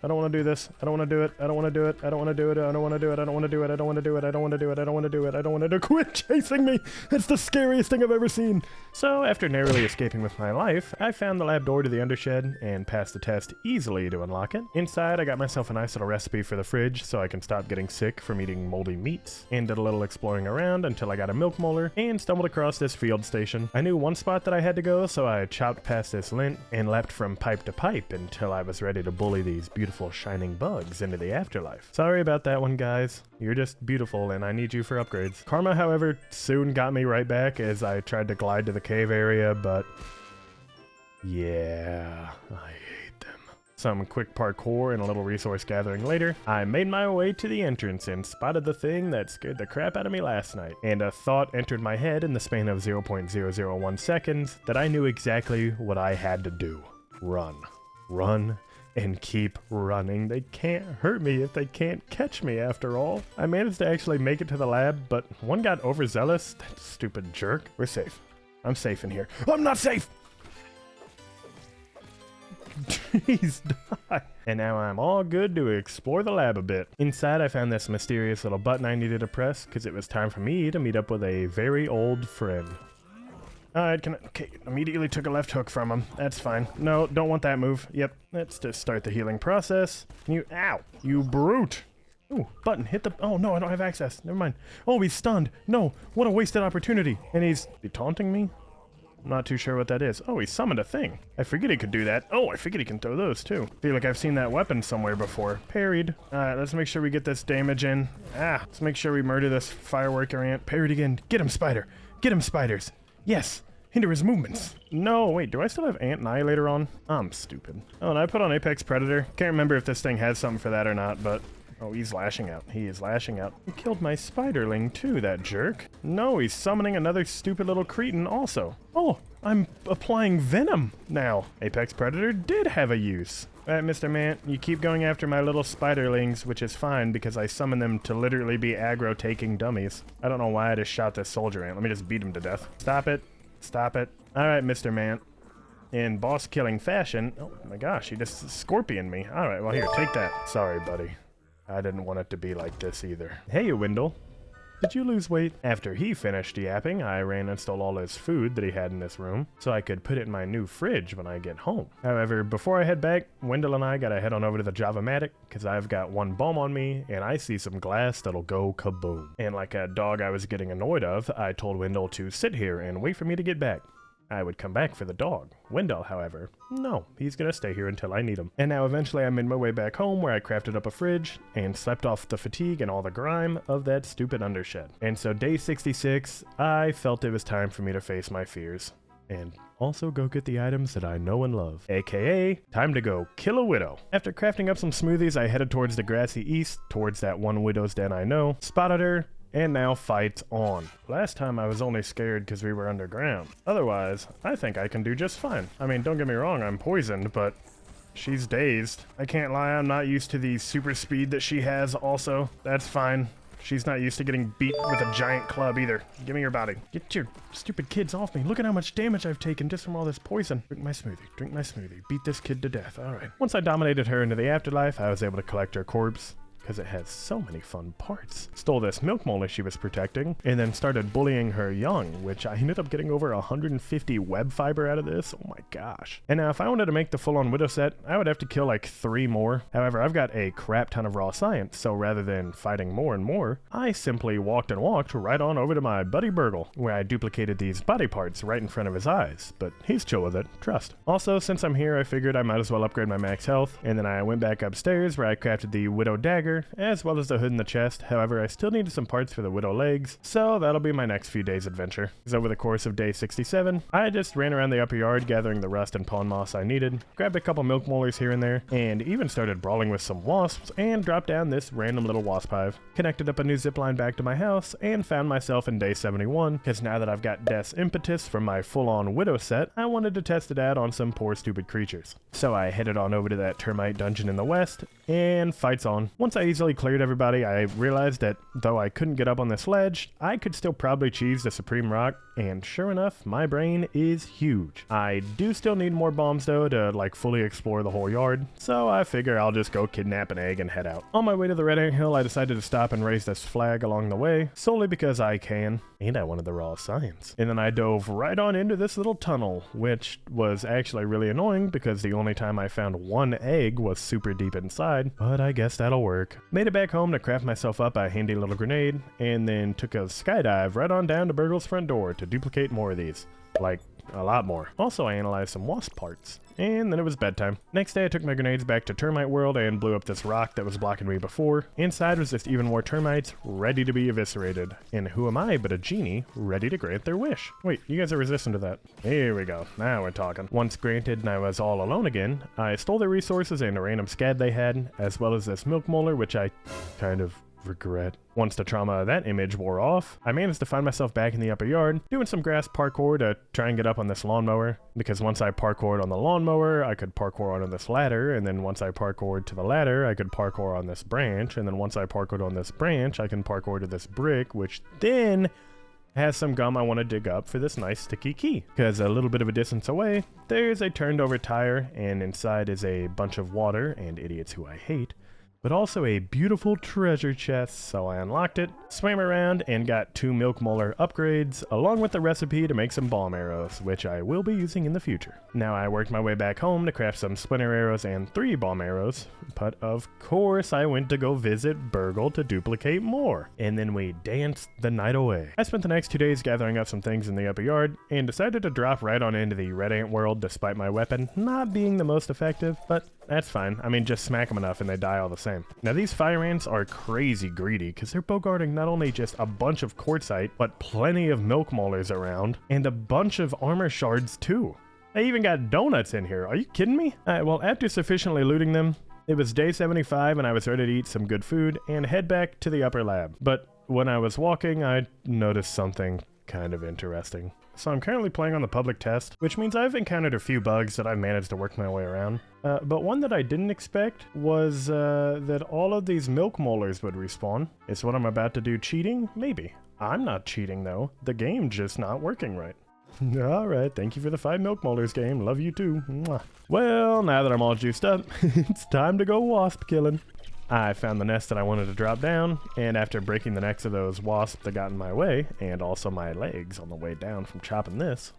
I don't want to do this. I don't want to do it. I don't want to do it. I don't want to do it. I don't want to do it. I don't want to do it. I don't want to do it. I don't want to do it. I don't want to do it. I don't want to do it. Quit chasing me. It's the scariest thing I've ever seen. So after narrowly escaping with my life, I found the lab door to the Undershed and passed the test easily to unlock it. Inside, I got myself a nice little recipe for the fridge so I can stop getting sick from eating moldy meats, and did a little exploring around until I got a milk molar and stumbled across this field station. I knew one spot that I had to go, so I chopped past this lint and leapt from pipe to pipe until I was ready to bully these beautiful shining bugs into the afterlife. Sorry about that one, guys. You're just beautiful and I need you for upgrades. Karma, however, soon got me right back as I tried to glide to the cave area, but yeah, I hate them. Some quick parkour and a little resource gathering later, I made my way to the entrance and spotted the thing that scared the crap out of me last night. And a thought entered my head in the span of 0.001 seconds that I knew exactly what I had to do. Run. Run. And keep running. They can't hurt me if they can't catch me after all. I managed to actually make it to the lab, but one got overzealous. That stupid jerk. We're safe. I'm safe in here. I'm not safe! Jeez, die. And now I'm all good to explore the lab a bit. Inside I found this mysterious little button I needed to press because it was time for me to meet up with a very old friend. Alright, okay, immediately took a left hook from him. That's fine. No, don't want that move. Yep, let's just start the healing process. Ow, you brute. Ooh, button, hit the, oh no, I don't have access. Never mind. Oh, he's stunned. No, what a wasted opportunity. And he's taunting me? I'm not too sure what that is. Oh, he summoned a thing. I forget he could do that. Oh, I forget he can throw those too. Feel like I've seen that weapon somewhere before. Parried. Alright, let's make sure we get this damage in. Let's make sure we murder this fireworker ant. Parried again. Get him, spider. Get him, spiders. Yes. Hinder his movements. No, wait, do I still have Ant Annihilator on? I'm stupid. Oh, and I put on Apex Predator. Can't remember if this thing has something for that or not, but... Oh, he's lashing out. He is lashing out. He killed my spiderling too, that jerk. No, he's summoning another stupid little cretin also. Oh, I'm applying venom now. Apex Predator did have a use. Alright, Mr. Mant, you keep going after my little spiderlings, which is fine because I summon them to literally be aggro-taking dummies. I don't know why I just shot this soldier ant. Let me just beat him to death. Stop it. Stop it. Alright, Mr. Mant. In boss-killing fashion... Oh my gosh, he just scorpioned me. Alright, well here, take that. Sorry, buddy. I didn't want it to be like this either. Hey, Wendell. did you lose weight? After he finished yapping, I ran and stole all his food that he had in this room so I could put it in my new fridge when I get home. However, before I head back, Wendell and I gotta head on over to the Java-matic because I've got one bomb on me and I see some glass that'll go kaboom. And like a dog I was getting annoyed of, I told Wendell to sit here and wait for me to get back. I would come back for the dog. Wendell, however, no, he's gonna stay here until I need him. And now eventually I made my way back home where I crafted up a fridge and slept off the fatigue and all the grime of that stupid undershed. And so day 66, I felt it was time for me to face my fears. And also go get the items that I know and love. AKA, time to go kill a widow. After crafting up some smoothies, I headed towards the grassy east, towards that one widow's den I know, spotted her, and now fights on. Last time I was only scared because we were underground. Otherwise, I think I can do just fine. I mean, don't get me wrong, I'm poisoned, but she's dazed. I can't lie, I'm not used to the super speed that she has also. That's fine. She's not used to getting beat with a giant club either. Give me your body. Get your stupid kids off me. Look at how much damage I've taken just from all this poison. Drink my smoothie. Drink my smoothie. Beat this kid to death. All right. Once I dominated her into the afterlife, I was able to collect her corpse, because it has so many fun parts. Stole this milk molar she was protecting, and then started bullying her young, which I ended up getting over 150 web fiber out of this. Oh my gosh. And now if I wanted to make the full-on widow set, I would have to kill like 3 more. However, I've got a crap ton of raw science, so rather than fighting more and more, I simply walked right on over to my buddy Burgle, where I duplicated these body parts right in front of his eyes, but he's chill with it, trust. Also, since I'm here, I figured I might as well upgrade my max health, and then I went back upstairs where I crafted the widow dagger, as well as the hood and the chest. However, I still needed some parts for the widow legs, so that'll be my next few days adventure. Because over the course of day 67, I just ran around the upper yard gathering the rust and pawn moss I needed, grabbed a couple milk molars here and there, and even started brawling with some wasps and dropped down this random little wasp hive. Connected up a new zipline back to my house and found myself in day 71, because now that I've got Death's Impetus from my full-on widow set, I wanted to test it out on some poor stupid creatures. So I headed on over to that termite dungeon in the west, and fights on. Once I easily cleared everybody, I realized that though I couldn't get up on this ledge, I could still probably cheese the Supreme Rock, and sure enough, my brain is huge. I do still need more bombs though to like fully explore the whole yard, so I figure I'll just go kidnap an egg and head out. On my way to the Red Ant Hill, I decided to stop and raise this flag along the way, solely because I can, and I wanted the raw science. And then I dove right on into this little tunnel, which was actually really annoying because the only time I found one egg was super deep inside, but I guess that'll work. Made it back home to craft myself up a handy little grenade, and then took a skydive right on down to Burgle's front door to duplicate more of these. Like, a lot more. Also, I analyzed some wasp parts, and then it was bedtime. Next day, I took my grenades back to Termite World and blew up this rock that was blocking me before. Inside was just even more termites, ready to be eviscerated. And who am I but a genie, ready to grant their wish? Wait, you guys are resistant to that. Here we go. Now we're talking. Once granted and I was all alone again, I stole their resources and a random scad they had, as well as this milk molar, which I kind of regret. Once the trauma of that image wore off, I managed to find myself back in the upper yard, doing some grass parkour to try and get up on this lawnmower, because once I parkoured on the lawnmower, I could parkour on this ladder, and then once I parkoured to the ladder, I could parkour on this branch, and then once I parkoured on this branch, I can parkour to this brick, which then has some gum I want to dig up for this nice sticky key. Because a little bit of a distance away, there's a turned over tire, and inside is a bunch of water and idiots who I hate, but also a beautiful treasure chest, so I unlocked it, swam around, and got 2 milk molar upgrades, along with the recipe to make some bomb arrows, which I will be using in the future. Now I worked my way back home to craft some splinter arrows and 3 bomb arrows, but of course I went to go visit Burgle to duplicate more, and then we danced the night away. I spent the next 2 days gathering up some things in the upper yard, and decided to drop right on into the Red Ant world despite my weapon not being the most effective, but that's fine. I mean, just smack them enough and they die all the same. Now these fire ants are crazy greedy because they're bogarting not only just a bunch of quartzite, but plenty of milk molars around, and a bunch of armor shards too. I even got donuts in here. Are you kidding me? Well, after sufficiently looting them, it was day 75 and I was ready to eat some good food and head back to the upper lab. But when I was walking, I noticed something kind of interesting. So I'm currently playing on the public test, which means I've encountered a few bugs that I've managed to work my way around. But one that I didn't expect was that all of these milk molars would respawn. Is what I'm about to do cheating? Maybe. I'm not cheating though. The game's just not working right. Alright, thank you for the 5 milk molars game. Love you too. Mwah. Well, now that I'm all juiced up, it's time to go wasp killing. I found the nest that I wanted to drop down, and after breaking the necks of those wasps that got in my way, and also my legs on the way down from chopping this,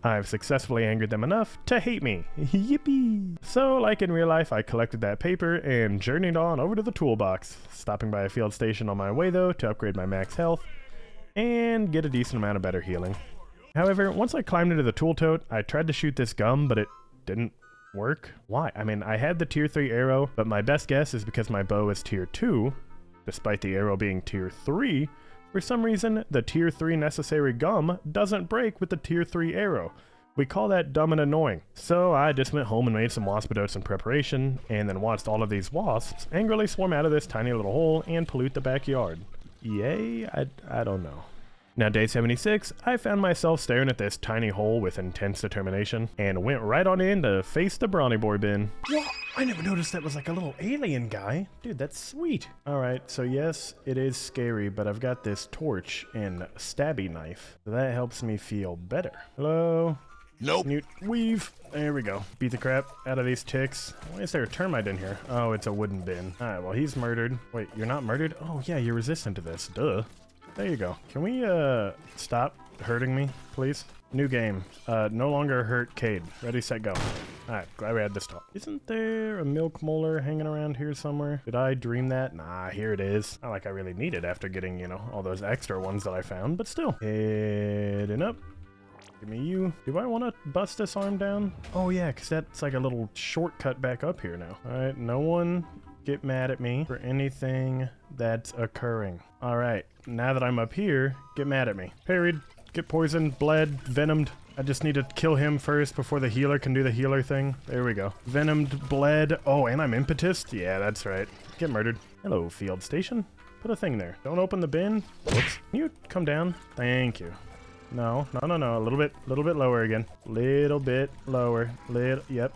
I've successfully angered them enough to hate me. Yippee! So, like in real life, I collected that paper and journeyed on over to the toolbox, stopping by a field station on my way though to upgrade my max health and get a decent amount of better healing. However, once I climbed into the tool tote, I tried to shoot this gum, but it didn't work. Why? I mean, I had the tier 3 arrow, but my best guess is because my bow is tier 2, despite the arrow being tier 3, for some reason, the tier 3 necessary gum doesn't break with the tier 3 arrow. We call that dumb and annoying. So I just went home and made some waspidotes in preparation, and then watched all of these wasps angrily swarm out of this tiny little hole and pollute the backyard. Yay? I don't know. Now, day 76, I found myself staring at this tiny hole with intense determination, and went right on in to face the brawny boy bin. Whoa, I never noticed that was like a little alien guy. Dude, that's sweet. Alright, so yes, it is scary, but I've got this torch and stabby knife. So that helps me feel better. Hello? Nope. Newt, weave. There we go. Beat the crap out of these ticks. Why is there a termite in here? Oh, it's a wooden bin. Alright, well, he's murdered. Wait, you're not murdered? Oh, yeah, you're resistant to this. Duh. There you go. Can we, stop hurting me, please? New game. No longer hurt Cade. Ready, set, go. Alright, glad we had this talk. Isn't there a milk molar hanging around here somewhere? Did I dream that? Nah, here it is. Not like I really need it after getting, you know, all those extra ones that I found, but still. Heading up. Give me you. Do I want to bust this arm down? Oh yeah, because that's like a little shortcut back up here now. Alright, no one get mad at me for anything that's occurring. Alright, now that I'm up here, get mad at me. Parried, get poisoned, bled, venomed. I just need to kill him first before the healer can do the healer thing. There we go. Venomed, bled. Oh, and I'm impetus? Yeah, that's right. Get murdered. Hello, field station. Put a thing there. Don't open the bin. Whoops. Can you come down? Thank you. No. A little bit lower again. Little bit lower. Yep,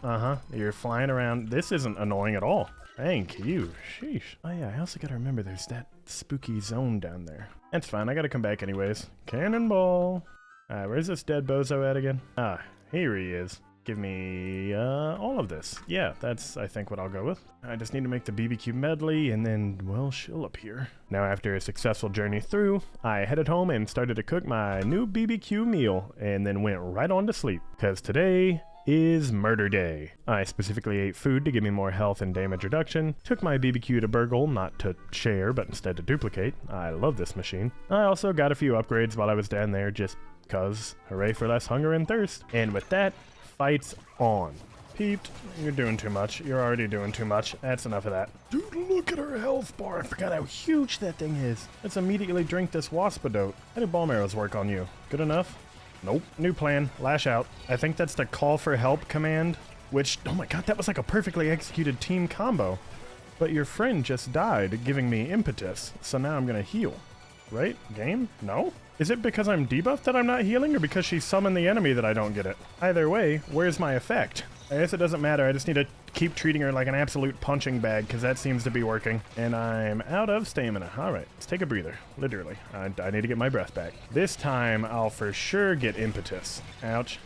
You're flying around. This isn't annoying at all. Thank you. Sheesh. Oh yeah, I also gotta remember there's that spooky zone down there. That's fine, I gotta come back anyways. Cannonball. Alright, where's this dead bozo at again? Ah, here he is. Give me, all of this. Yeah, that's, I think, what I'll go with. I just need to make the BBQ medley, and then, well, she'll appear. Now, after a successful journey through, I headed home and started to cook my new BBQ meal, and then went right on to sleep. Because today is murder day. I specifically ate food to give me more health and damage reduction, took my BBQ to Burgle, not to share, but instead to duplicate. I love this machine. I also got a few upgrades while I was down there, just cause. Hooray for less hunger and thirst. And with that, fights on. Peeped, you're doing too much. You're already doing too much. That's enough of that. Dude, look at her health bar. I forgot how huge that thing is. Let's immediately drink this waspidote. How do bomb arrows work on you? Good enough? Nope. New plan. Lash out. I think that's the call for help command, which, oh my god, that was like a perfectly executed team combo. But your friend just died, giving me impetus, so now I'm gonna heal. Right? Game? No? Is it because I'm debuffed that I'm not healing, or because she summoned the enemy that I don't get it? Either way, where's my effect? I guess it doesn't matter, I just need to keep treating her like an absolute punching bag, because that seems to be working. And I'm out of stamina. Alright, let's take a breather. Literally. I need to get my breath back. This time, I'll for sure get impetus. Ouch.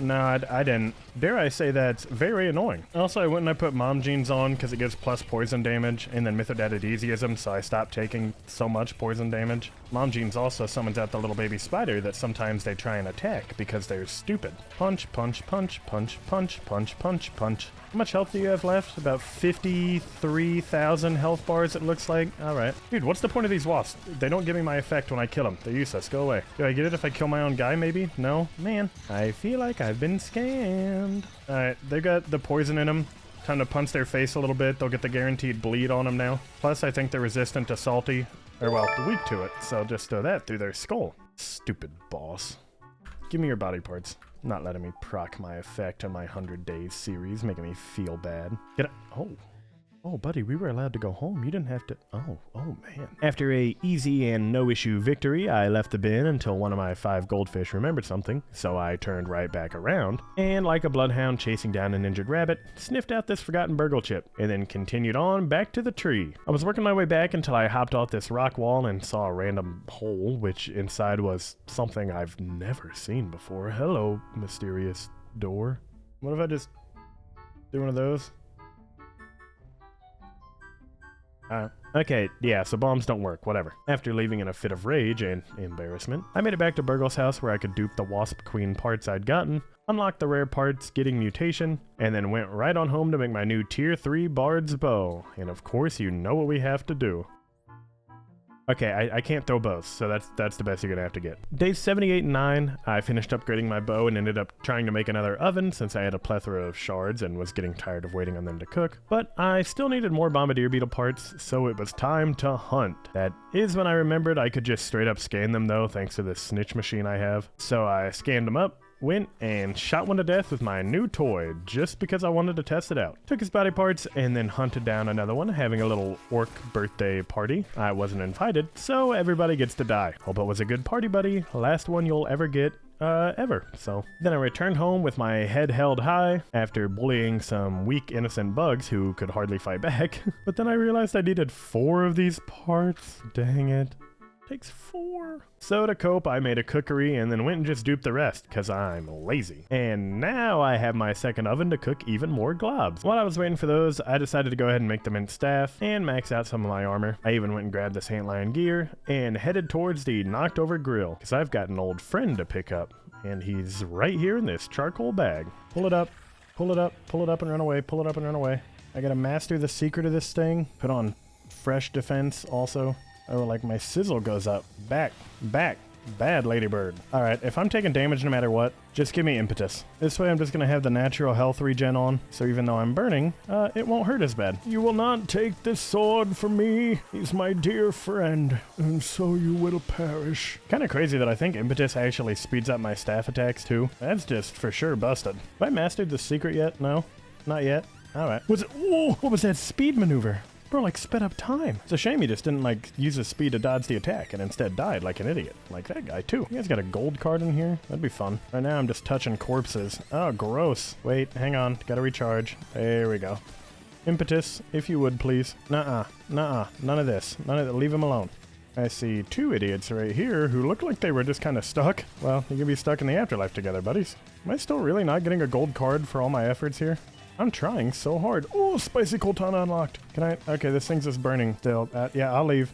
No, I didn't. Dare I say that's very annoying. Also, I went and I put mom jeans on because it gives plus poison damage, and then Mythod added easyism, so I stopped taking so much poison damage. Mom jeans also summons out the little baby spider that sometimes they try and attack because they're stupid. Punch, punch, punch, punch, punch, punch, punch, punch. How much health do you have left? About 53,000 health bars, it looks like. Alright. Dude, what's the point of these wasps? They don't give me my effect when I kill them. They're useless. Go away. Do I get it if I kill my own guy, maybe? No? Man. I feel like I've been scammed. Alright, they've got the poison in them. Time to punch their face a little bit. They'll get the guaranteed bleed on them now. Plus, I think they're resistant to salty. Or, well, weak to it. So just throw that through their skull. Stupid boss. Give me your body parts. Not letting me proc my effect on my 100 Days series, making me feel bad. Get oh. Oh, buddy, we were allowed to go home. You didn't have to... Oh, man. After a easy and no-issue victory, I left the bin until one of my 5 goldfish remembered something, so I turned right back around, and like a bloodhound chasing down an injured rabbit, sniffed out this forgotten burgle chip, and then continued on back to the tree. I was working my way back until I hopped off this rock wall and saw a random hole, which inside was something I've never seen before. Hello, mysterious door. What if I just do one of those? Okay, yeah, so bombs don't work, whatever. After leaving in a fit of rage and embarrassment, I made it back to Burgle's house where I could dupe the Wasp Queen parts I'd gotten, unlock the rare parts, getting mutation, and then went right on home to make my new Tier 3 Bard's Bow. And of course, you know what we have to do. Okay, I can't throw bows, so that's the best you're gonna have to get. Days 78 and 9, I finished upgrading my bow and ended up trying to make another oven since I had a plethora of shards and was getting tired of waiting on them to cook. But I still needed more bombardier beetle parts, so it was time to hunt. That is when I remembered I could just straight up scan them though, thanks to this snitch machine I have. So I scanned them up, went and shot one to death with my new toy just because I wanted to test it out. Took his body parts and then hunted down another one, having a little orc birthday party. I wasn't invited, so everybody gets to die. Hope it was a good party, buddy. Last one you'll ever get. Ever. So then I returned home with my head held high after bullying some weak innocent bugs who could hardly fight back. But then I realized I needed 4 of these parts. Dang it. Takes 4. So to cope, I made a cookery and then went and just duped the rest, cause I'm lazy. And now I have my second oven to cook even more globs. While I was waiting for those, I decided to go ahead and make the mint staff and max out some of my armor. I even went and grabbed this antlion gear and headed towards the knocked over grill, cause I've got an old friend to pick up. And he's right here in this charcoal bag. Pull it up, pull it up, pull it up and run away, pull it up and run away. I gotta master the secret of this thing. Put on fresh defense also. Oh, like my sizzle goes up. Back. Bad ladybird. Alright, if I'm taking damage no matter what, just give me impetus. This way I'm just gonna have the natural health regen on, so even though I'm burning, it won't hurt as bad. You will not take this sword from me. He's my dear friend, and so you will perish. Kinda crazy that I think impetus actually speeds up my staff attacks too. That's just for sure busted. Have I mastered the secret yet? No? Not yet? Alright. What was that speed maneuver? Bro, like, sped up time. It's a shame he just didn't, like, use his speed to dodge the attack and instead died like an idiot. Like that guy, too. You guys got a gold card in here? That'd be fun. Right now, I'm just touching corpses. Oh, gross. Wait, hang on. Gotta recharge. There we go. Impetus, if you would, please. Nuh-uh. Nuh-uh. None of this. None of that. Leave him alone. I see 2 idiots right here who look like they were just kind of stuck. Well, you can be stuck in the afterlife together, buddies. Am I still really not getting a gold card for all my efforts here? I'm trying so hard. Oh, spicy Coltana unlocked. Can I? Okay, this thing's just burning still. Yeah, I'll leave.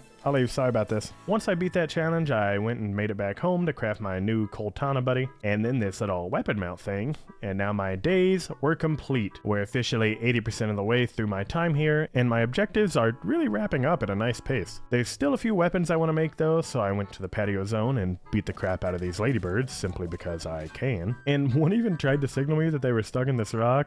Sorry about this. Once I beat that challenge, I went and made it back home to craft my new Coltana buddy, and then this little weapon mount thing, and now my days were complete. We're officially 80% of the way through my time here, and my objectives are really wrapping up at a nice pace. There's still a few weapons I want to make though, so I went to the patio zone and beat the crap out of these ladybirds, simply because I can. And one even tried to signal me that they were stuck in this rock.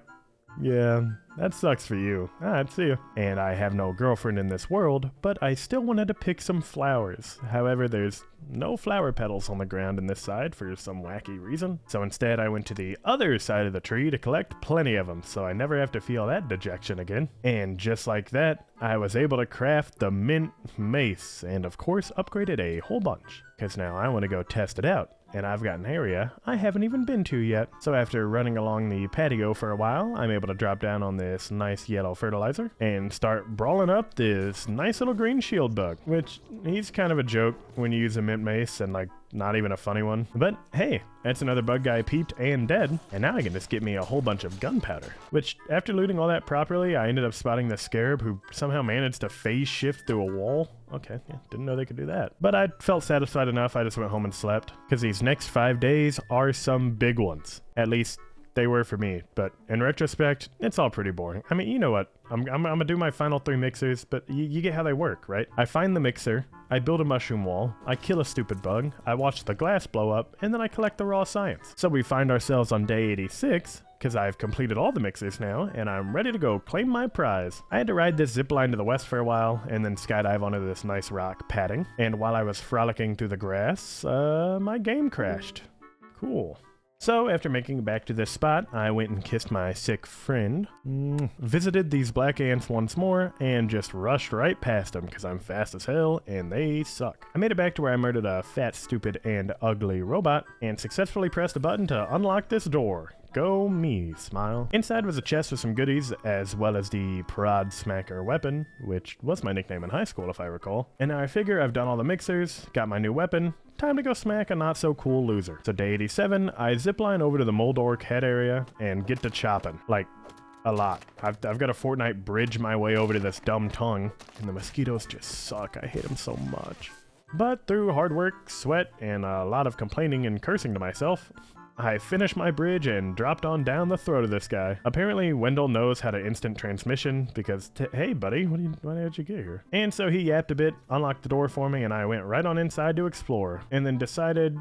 Yeah, that sucks for you. Alright, see you. And I have no girlfriend in this world, but I still wanted to pick some flowers. However, there's no flower petals on the ground in this side for some wacky reason. So instead, I went to the other side of the tree to collect plenty of them, so I never have to feel that dejection again. And just like that, I was able to craft the mint mace, and of course, upgraded a whole bunch. Because now I want to go test it out. And I've got an area I haven't even been to yet. So after running along the patio for a while, I'm able to drop down on this nice yellow fertilizer and start brawling up this nice little green shield bug, which he's kind of a joke when you use a mint mace and like not even a funny one. But hey, that's another bug guy peeped and dead, and now I can just get me a whole bunch of gunpowder. Which, after looting all that properly, I ended up spotting the scarab who somehow managed to phase shift through a wall. Okay, yeah, didn't know they could do that. But I felt satisfied enough, I just went home and slept. Because these next 5 days are some big ones. At least, they were for me, but in retrospect, it's all pretty boring. I mean, you know what? I'm gonna do my final 3 mixers, but you get how they work, right? I find the mixer, I build a mushroom wall, I kill a stupid bug, I watch the glass blow up, and then I collect the raw science. So we find ourselves on day 86, because I've completed all the mixers now, and I'm ready to go claim my prize. I had to ride this zip line to the west for a while, and then skydive onto this nice rock padding, and while I was frolicking through the grass, my game crashed. Cool. So, after making it back to this spot, I went and kissed my sick friend, visited these black ants once more, and just rushed right past them because I'm fast as hell and they suck. I made it back to where I murdered a fat, stupid, and ugly robot, and successfully pressed a button to unlock this door. Go me, smile. Inside was a chest with some goodies, as well as the Prod Smacker weapon, which was my nickname in high school if I recall. And now I figure I've done all the mixers, got my new weapon, time to go smack a not so cool loser. So day 87, I zipline over to the Moldork head area and get to chopping. Like, A lot. I've got to Fortnite bridge my way over to this dumb tongue, and the mosquitoes just suck. I hate them so much. But through hard work, sweat, and a lot of complaining and cursing to myself, I finished my bridge and dropped on down the throat of this guy. Apparently, Wendell knows how to instant transmission because, hey buddy, why did you get here? And so he yapped a bit, unlocked the door for me, and I went right on inside to explore, and then decided,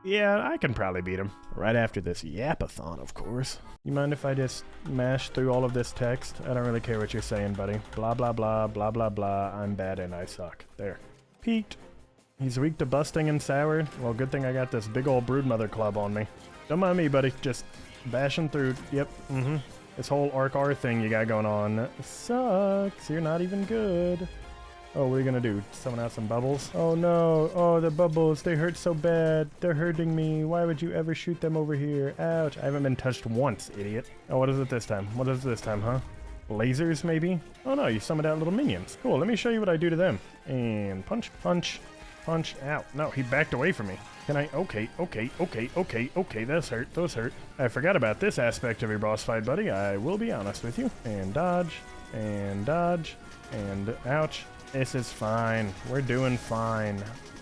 yeah, I can probably beat him. Right after this yapathon, of course. You mind if I just mash through all of this text? I don't really care what you're saying, buddy. Blah, blah, blah, blah, blah, blah. I'm bad and I suck. There. Peaked. He's weak to busting and sour. Well, good thing I got this big old broodmother club on me. Don't mind me, buddy. Just bashing through. Yep. This whole Arc-R thing you got going on sucks. You're not even good. Oh, what are you gonna do? Summon out some bubbles? Oh no. Oh, the bubbles. They hurt so bad. They're hurting me. Why would you ever shoot them over here? Ouch. I haven't been touched once, idiot. Oh, what is it this time? What is it this time, huh? Lasers, maybe? Oh no, you summoned out little minions. Cool, let me show you what I do to them. And punch, punch. Punch. Ow. No, he backed away from me. Can I? Okay. Those hurt. Those hurt. I forgot about this aspect of your boss fight, buddy. I will be honest with you. And dodge. And dodge. And ouch. This is fine. We're doing fine.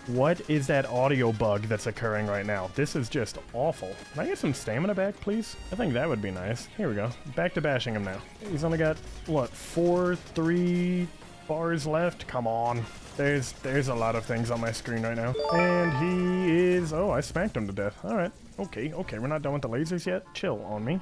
What is that audio bug that's occurring right now? This is just awful. Can I get some stamina back, please? I think that would be nice. Here we go. Back to bashing him now. He's only got, what, 3 bars left? Come on. There's a lot of things on my screen right now. And he is... Oh, I smacked him to death. All right. Okay, we're not done with the lasers yet. Chill on me.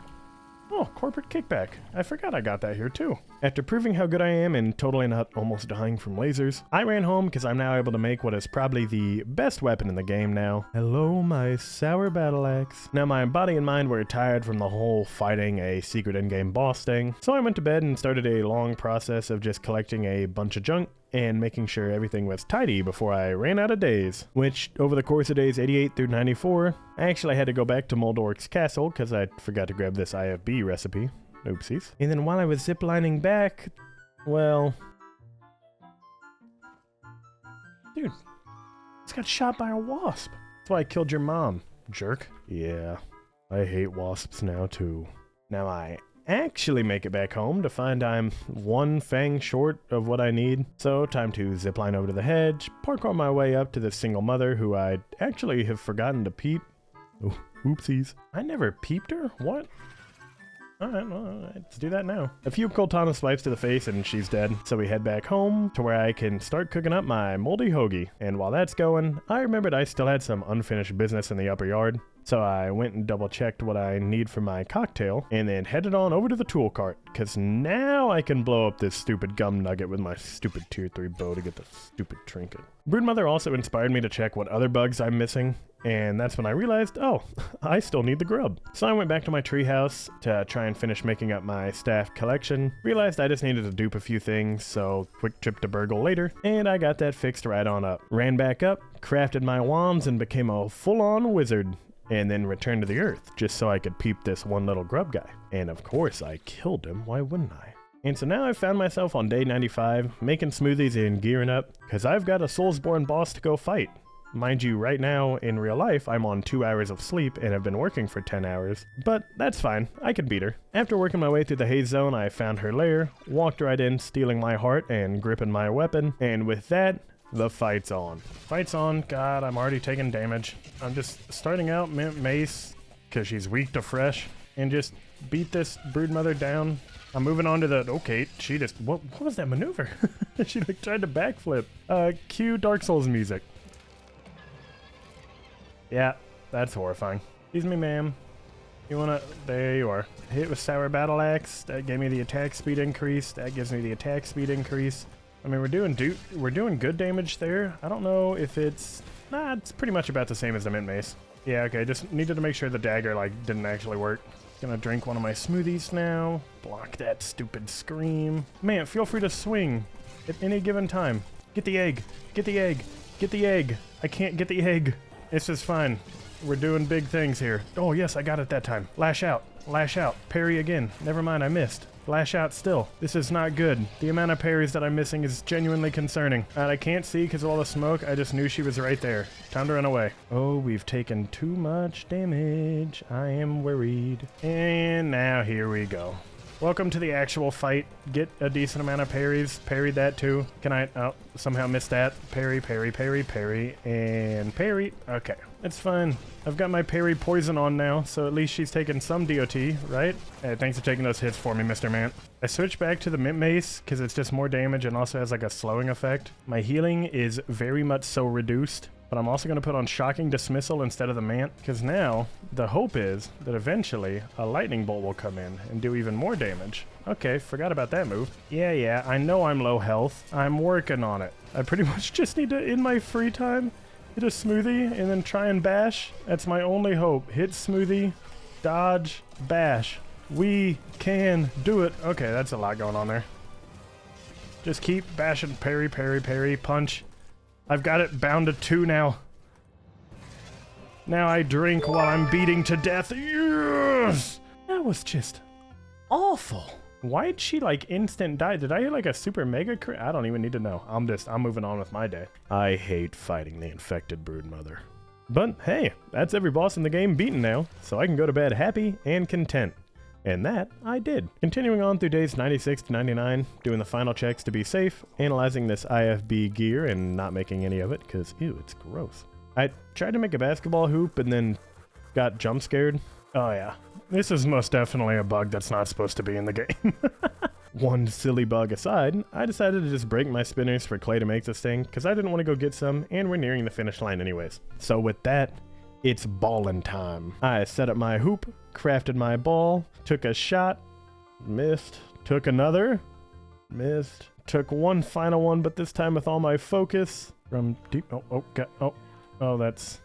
Oh, corporate kickback. I forgot I got that here too. After proving how good I am and totally not almost dying from lasers, I ran home because I'm now able to make what is probably the best weapon in the game now. Hello, my sour battle axe. Now my body and mind were tired from the whole fighting a secret in-game boss thing, so I went to bed and started a long process of just collecting a bunch of junk and making sure everything was tidy before I ran out of days. Which, over the course of days 88 through 94, I actually had to go back to Moldork's castle because I forgot to grab this IFB recipe. Oopsies. And then while I was ziplining back, well... Dude, it's got shot by a wasp. That's why I killed your mom, jerk. Yeah, I hate wasps now too. Now I actually make it back home to find I'm 1 fang short of what I need. So time to zipline over to the hedge, parkour my way up to the single mother who I actually have forgotten to peep. Oh, oopsies. I never peeped her? What? Alright, well, let's do that now. A few Coltana swipes to the face and she's dead. So we head back home to where I can start cooking up my moldy hoagie. And while that's going, I remembered I still had some unfinished business in the upper yard. So I went and double checked what I need for my cocktail and then headed on over to the tool cart, because now I can blow up this stupid gum nugget with my stupid tier 3 bow to get the stupid trinket. Broodmother also inspired me to check what other bugs I'm missing, and that's when I realized, oh, I still need the grub. So I went back to my treehouse to try and finish making up my staff collection, realized I just needed to dupe a few things, so quick trip to Burgle later, and I got that fixed right on up. Ran back up, crafted my wands, and became a full-on wizard. And then returned to the earth, just so I could peep this one little grub guy. And of course I killed him, why wouldn't I? And so now I've found myself on day 95, making smoothies and gearing up, because I've got a Soulsborne boss to go fight. Mind you, right now, in real life, I'm on 2 hours of sleep and have been working for 10 hours. But that's fine, I can beat her. After working my way through the haze zone, I found her lair, walked right in, stealing my heart and gripping my weapon, and with that, the fight's on. Fight's on. God, I'm already taking damage. I'm just starting out mace, because she's weak to fresh, and just beat this broodmother down. I'm moving on to the... Okay, she just... What was that maneuver? She like tried to backflip. Cue Dark Souls music. Yeah, that's horrifying. Excuse me, ma'am. You wanna... There you are. Hit with Sour Battle Axe. That gave me the attack speed increase. That gives me the attack speed increase. I mean, we're doing good damage there. I don't know if it's... Nah, it's pretty much about the same as the mint mace. Yeah, okay, just needed to make sure the dagger, like, didn't actually work. Gonna drink one of my smoothies now. Block that stupid scream. Man, feel free to swing at any given time. Get the egg. Get the egg. Get the egg. I can't get the egg. It's just fine. We're doing big things here. Oh, yes, I got it that time. Lash out. Lash out. Parry again. Never mind, I missed. Lash out still. This is not good. The amount of parries that I'm missing is genuinely concerning. And I can't see because of all the smoke. I just knew she was right there. Time to run away. Oh, we've taken too much damage. I am worried. And now here we go. Welcome to the actual fight. Get a decent amount of parries. Parried that too. Can I? Oh, somehow missed that. Parry, parry, parry, parry, and parry. Okay, it's fine. I've got my parry poison on now, so at least she's taking some DOT, right? Hey, thanks for taking those hits for me, Mr. Mant. I switched back to the mint mace because it's just more damage and also has like a slowing effect. My healing is very much so reduced, but I'm also going to put on Shocking Dismissal instead of the Mant, because now the hope is that eventually a lightning bolt will come in and do even more damage. Okay, forgot about that move. Yeah, I know I'm low health. I'm working on it. I pretty much just need to, in my free time, hit a smoothie and then try and bash. That's my only hope. Hit smoothie, dodge, bash. We can do it. Okay, that's a lot going on there. Just keep bashing. Parry, parry, parry, punch. I've got it bound to 2 now. Now I drink while I'm beating to death. Yes! That was just awful. Why'd she like instant die? Did I hit like a super mega crit? I don't even need to know. I'm moving on with my day. I hate fighting the infected broodmother. But hey, that's every boss in the game beaten now, so I can go to bed happy and content. And that I did. Continuing on through days 96 to 99, doing the final checks to be safe, analyzing this IFB gear and not making any of it, because ew, it's gross. I tried to make a basketball hoop and then got jump scared. Oh yeah, this is most definitely a bug that's not supposed to be in the game. One silly bug aside, I decided to just break my spinners for clay to make this thing, because I didn't want to go get some, and we're nearing the finish line anyways. So with that, it's ballin' time. I set up my hoop, crafted my ball, took a shot, missed, took another, missed, took one final one, but this time with all my focus from deep. That's.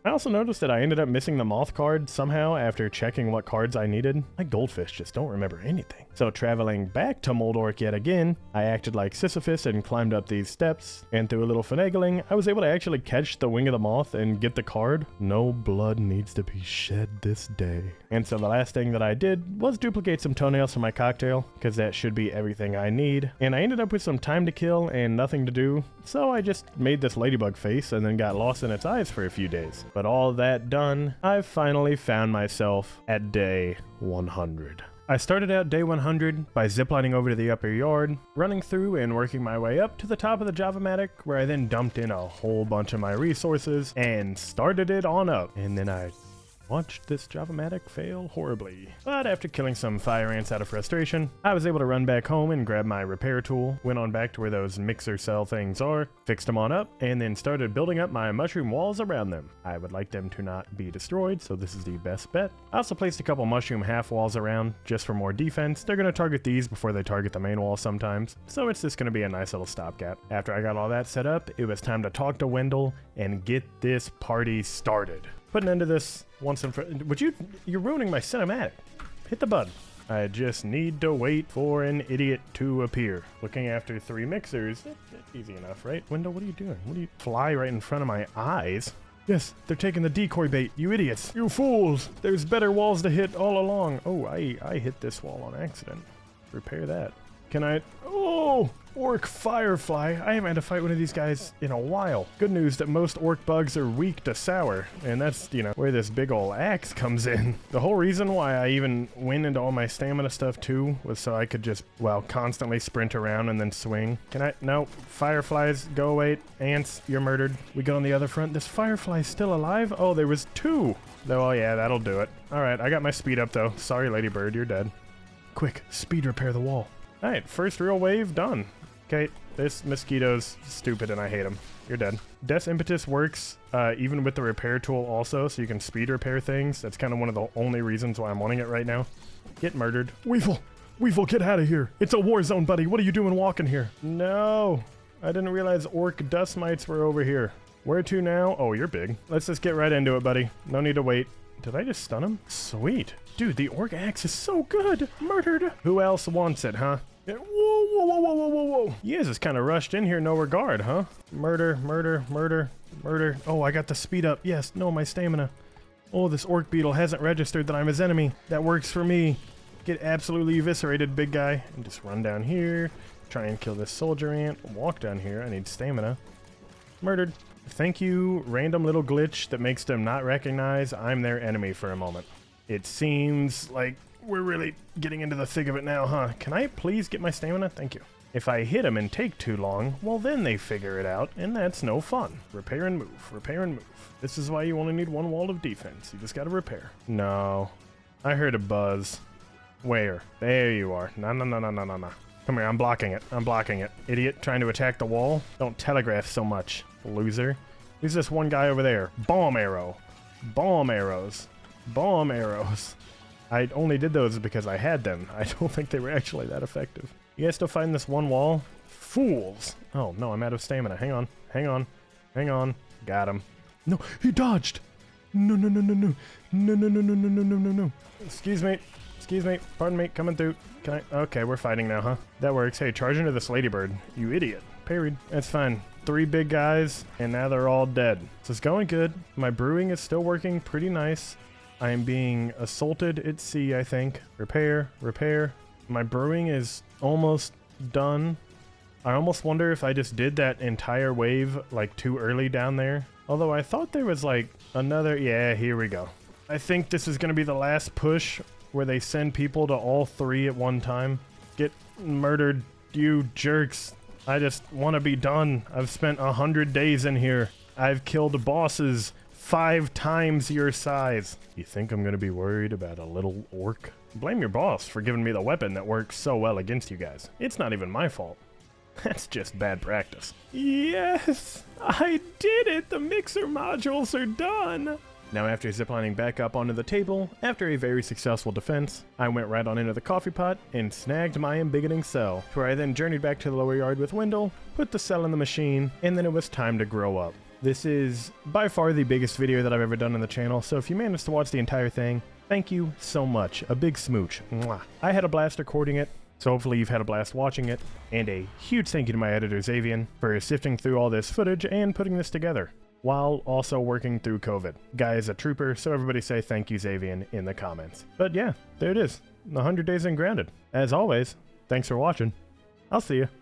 I also noticed that I ended up missing the moth card somehow after checking what cards I needed. My goldfish just don't remember anything. So traveling back to Moldorc yet again, I acted like Sisyphus and climbed up these steps, and through a little finagling, I was able to actually catch the wing of the moth and get the card. No blood needs to be shed this day. And so the last thing that I did was duplicate some toenails for my cocktail, because that should be everything I need. And I ended up with some time to kill and nothing to do, so I just made this ladybug face and then got lost in its eyes for a few days. But all that done, I've finally found myself at day 100. I started out day 100 by ziplining over to the upper yard, running through and working my way up to the top of the Java-matic, where I then dumped in a whole bunch of my resources and started it on up. And then I watched this Java-matic fail horribly. But after killing some fire ants out of frustration, I was able to run back home and grab my repair tool, went on back to where those mixer cell things are, fixed them on up, and then started building up my mushroom walls around them. I would like them to not be destroyed, so this is the best bet. I also placed a couple mushroom half walls around, just for more defense. They're going to target these before they target the main wall sometimes, so it's just going to be a nice little stopgap. After I got all that set up, it was time to talk to Wendell and get this party started. Put an end to this once and for... You're ruining my cinematic. Hit the button. I just need to wait for an idiot to appear. Looking after 3 mixers. Easy enough, right? Wendell, what are you doing? What do you... Fly right in front of my eyes? Yes, they're taking the decoy bait, you idiots. You fools! There's better walls to hit all along. Oh, I hit this wall on accident. Repair that. Can I... Oh! Orc Firefly. I haven't had to fight one of these guys in a while. Good news that most orc bugs are weak to sour, and that's, where this big ol' axe comes in. The whole reason why I even went into all my stamina stuff too was so I could just, constantly sprint around and then swing. Can I? No. Fireflies, go away. Ants, you're murdered. We go on the other front. This firefly's still alive? Oh, there was 2. Oh yeah, that'll do it. Alright, I got my speed up though. Sorry, Ladybird, you're dead. Quick, speed repair the wall. Alright, first real wave done. Okay, this mosquito's stupid and I hate him. You're dead. Death's Impetus works even with the repair tool also, so you can speed repair things. That's kind of one of the only reasons why I'm wanting it right now. Get murdered. Weevil! Weevil, get out of here! It's a war zone, buddy! What are you doing walking here? No! I didn't realize orc dust mites were over here. Where to now? Oh, you're big. Let's just get right into it, buddy. No need to wait. Did I just stun him? Sweet. Dude, the orc axe is so good! Murdered! Who else wants it, huh? Yeah. Whoa. You guys just kind of rushed in here, no regard, huh? Murder. Oh, I got the speed up. Yes, no, my stamina. Oh, this orc beetle hasn't registered that I'm his enemy. That works for me. Get absolutely eviscerated, big guy. And just run down here. Try and kill this soldier ant. Walk down here. I need stamina. Murdered. Thank you, random little glitch that makes them not recognize I'm their enemy for a moment. It seems like we're really getting into the thick of it now, huh? Can I please get my stamina? Thank you. If I hit them and take too long, well then they figure it out, and that's no fun. Repair and move, repair and move. This is why you only need one wall of defense. You just gotta repair. No. I heard a buzz. Where? There you are. No. Come here, I'm blocking it. I'm blocking it. Idiot, trying to attack the wall? Don't telegraph so much, loser. Who's this one guy over there? Bomb arrow. Bomb arrows. Bomb arrows. I only did those because I had them. I don't think they were actually that effective. You guys still fighting this one wall? Fools! Oh, no, I'm out of stamina. Hang on. Hang on. Hang on. Got him. No, he dodged! No. Excuse me. Excuse me. Pardon me. Coming through. Can I? Okay, we're fighting now, huh? That works. Hey, charge into this ladybird. You idiot. Parried. That's fine. 3 big guys, and now they're all dead. So it's going good. My brewing is still working pretty nice. I am being assaulted at sea, I think. Repair, repair. My brewing is almost done. I almost wonder if I just did that entire wave like too early down there. Although I thought there was like another, yeah, here we go. I think this is gonna be the last push where they send people to all 3 at one time. Get murdered, you jerks. I just want to be done. I've spent 100 days in here. I've killed bosses 5 times your size. You think I'm gonna be worried about a little orc? Blame your boss for giving me the weapon that works so well against you guys. It's not even my fault. That's just bad practice. Yes, I did it. The mixer modules are done. Now after ziplining back up onto the table, after a very successful defense, I went right on into the coffee pot and snagged my embiggening cell, where I then journeyed back to the lower yard with Wendell, put the cell in the machine, and then it was time to grow up. This is by far the biggest video that I've ever done on the channel, so if you managed to watch the entire thing, thank you so much. A big smooch. Mwah. I had a blast recording it, so hopefully you've had a blast watching it, and a huge thank you to my editor Xavien for sifting through all this footage and putting this together, while also working through COVID. Guy is a trooper, so everybody say thank you Xavien in the comments. But yeah, there it is. 100 days in Grounded. As always, thanks for watching. I'll see you.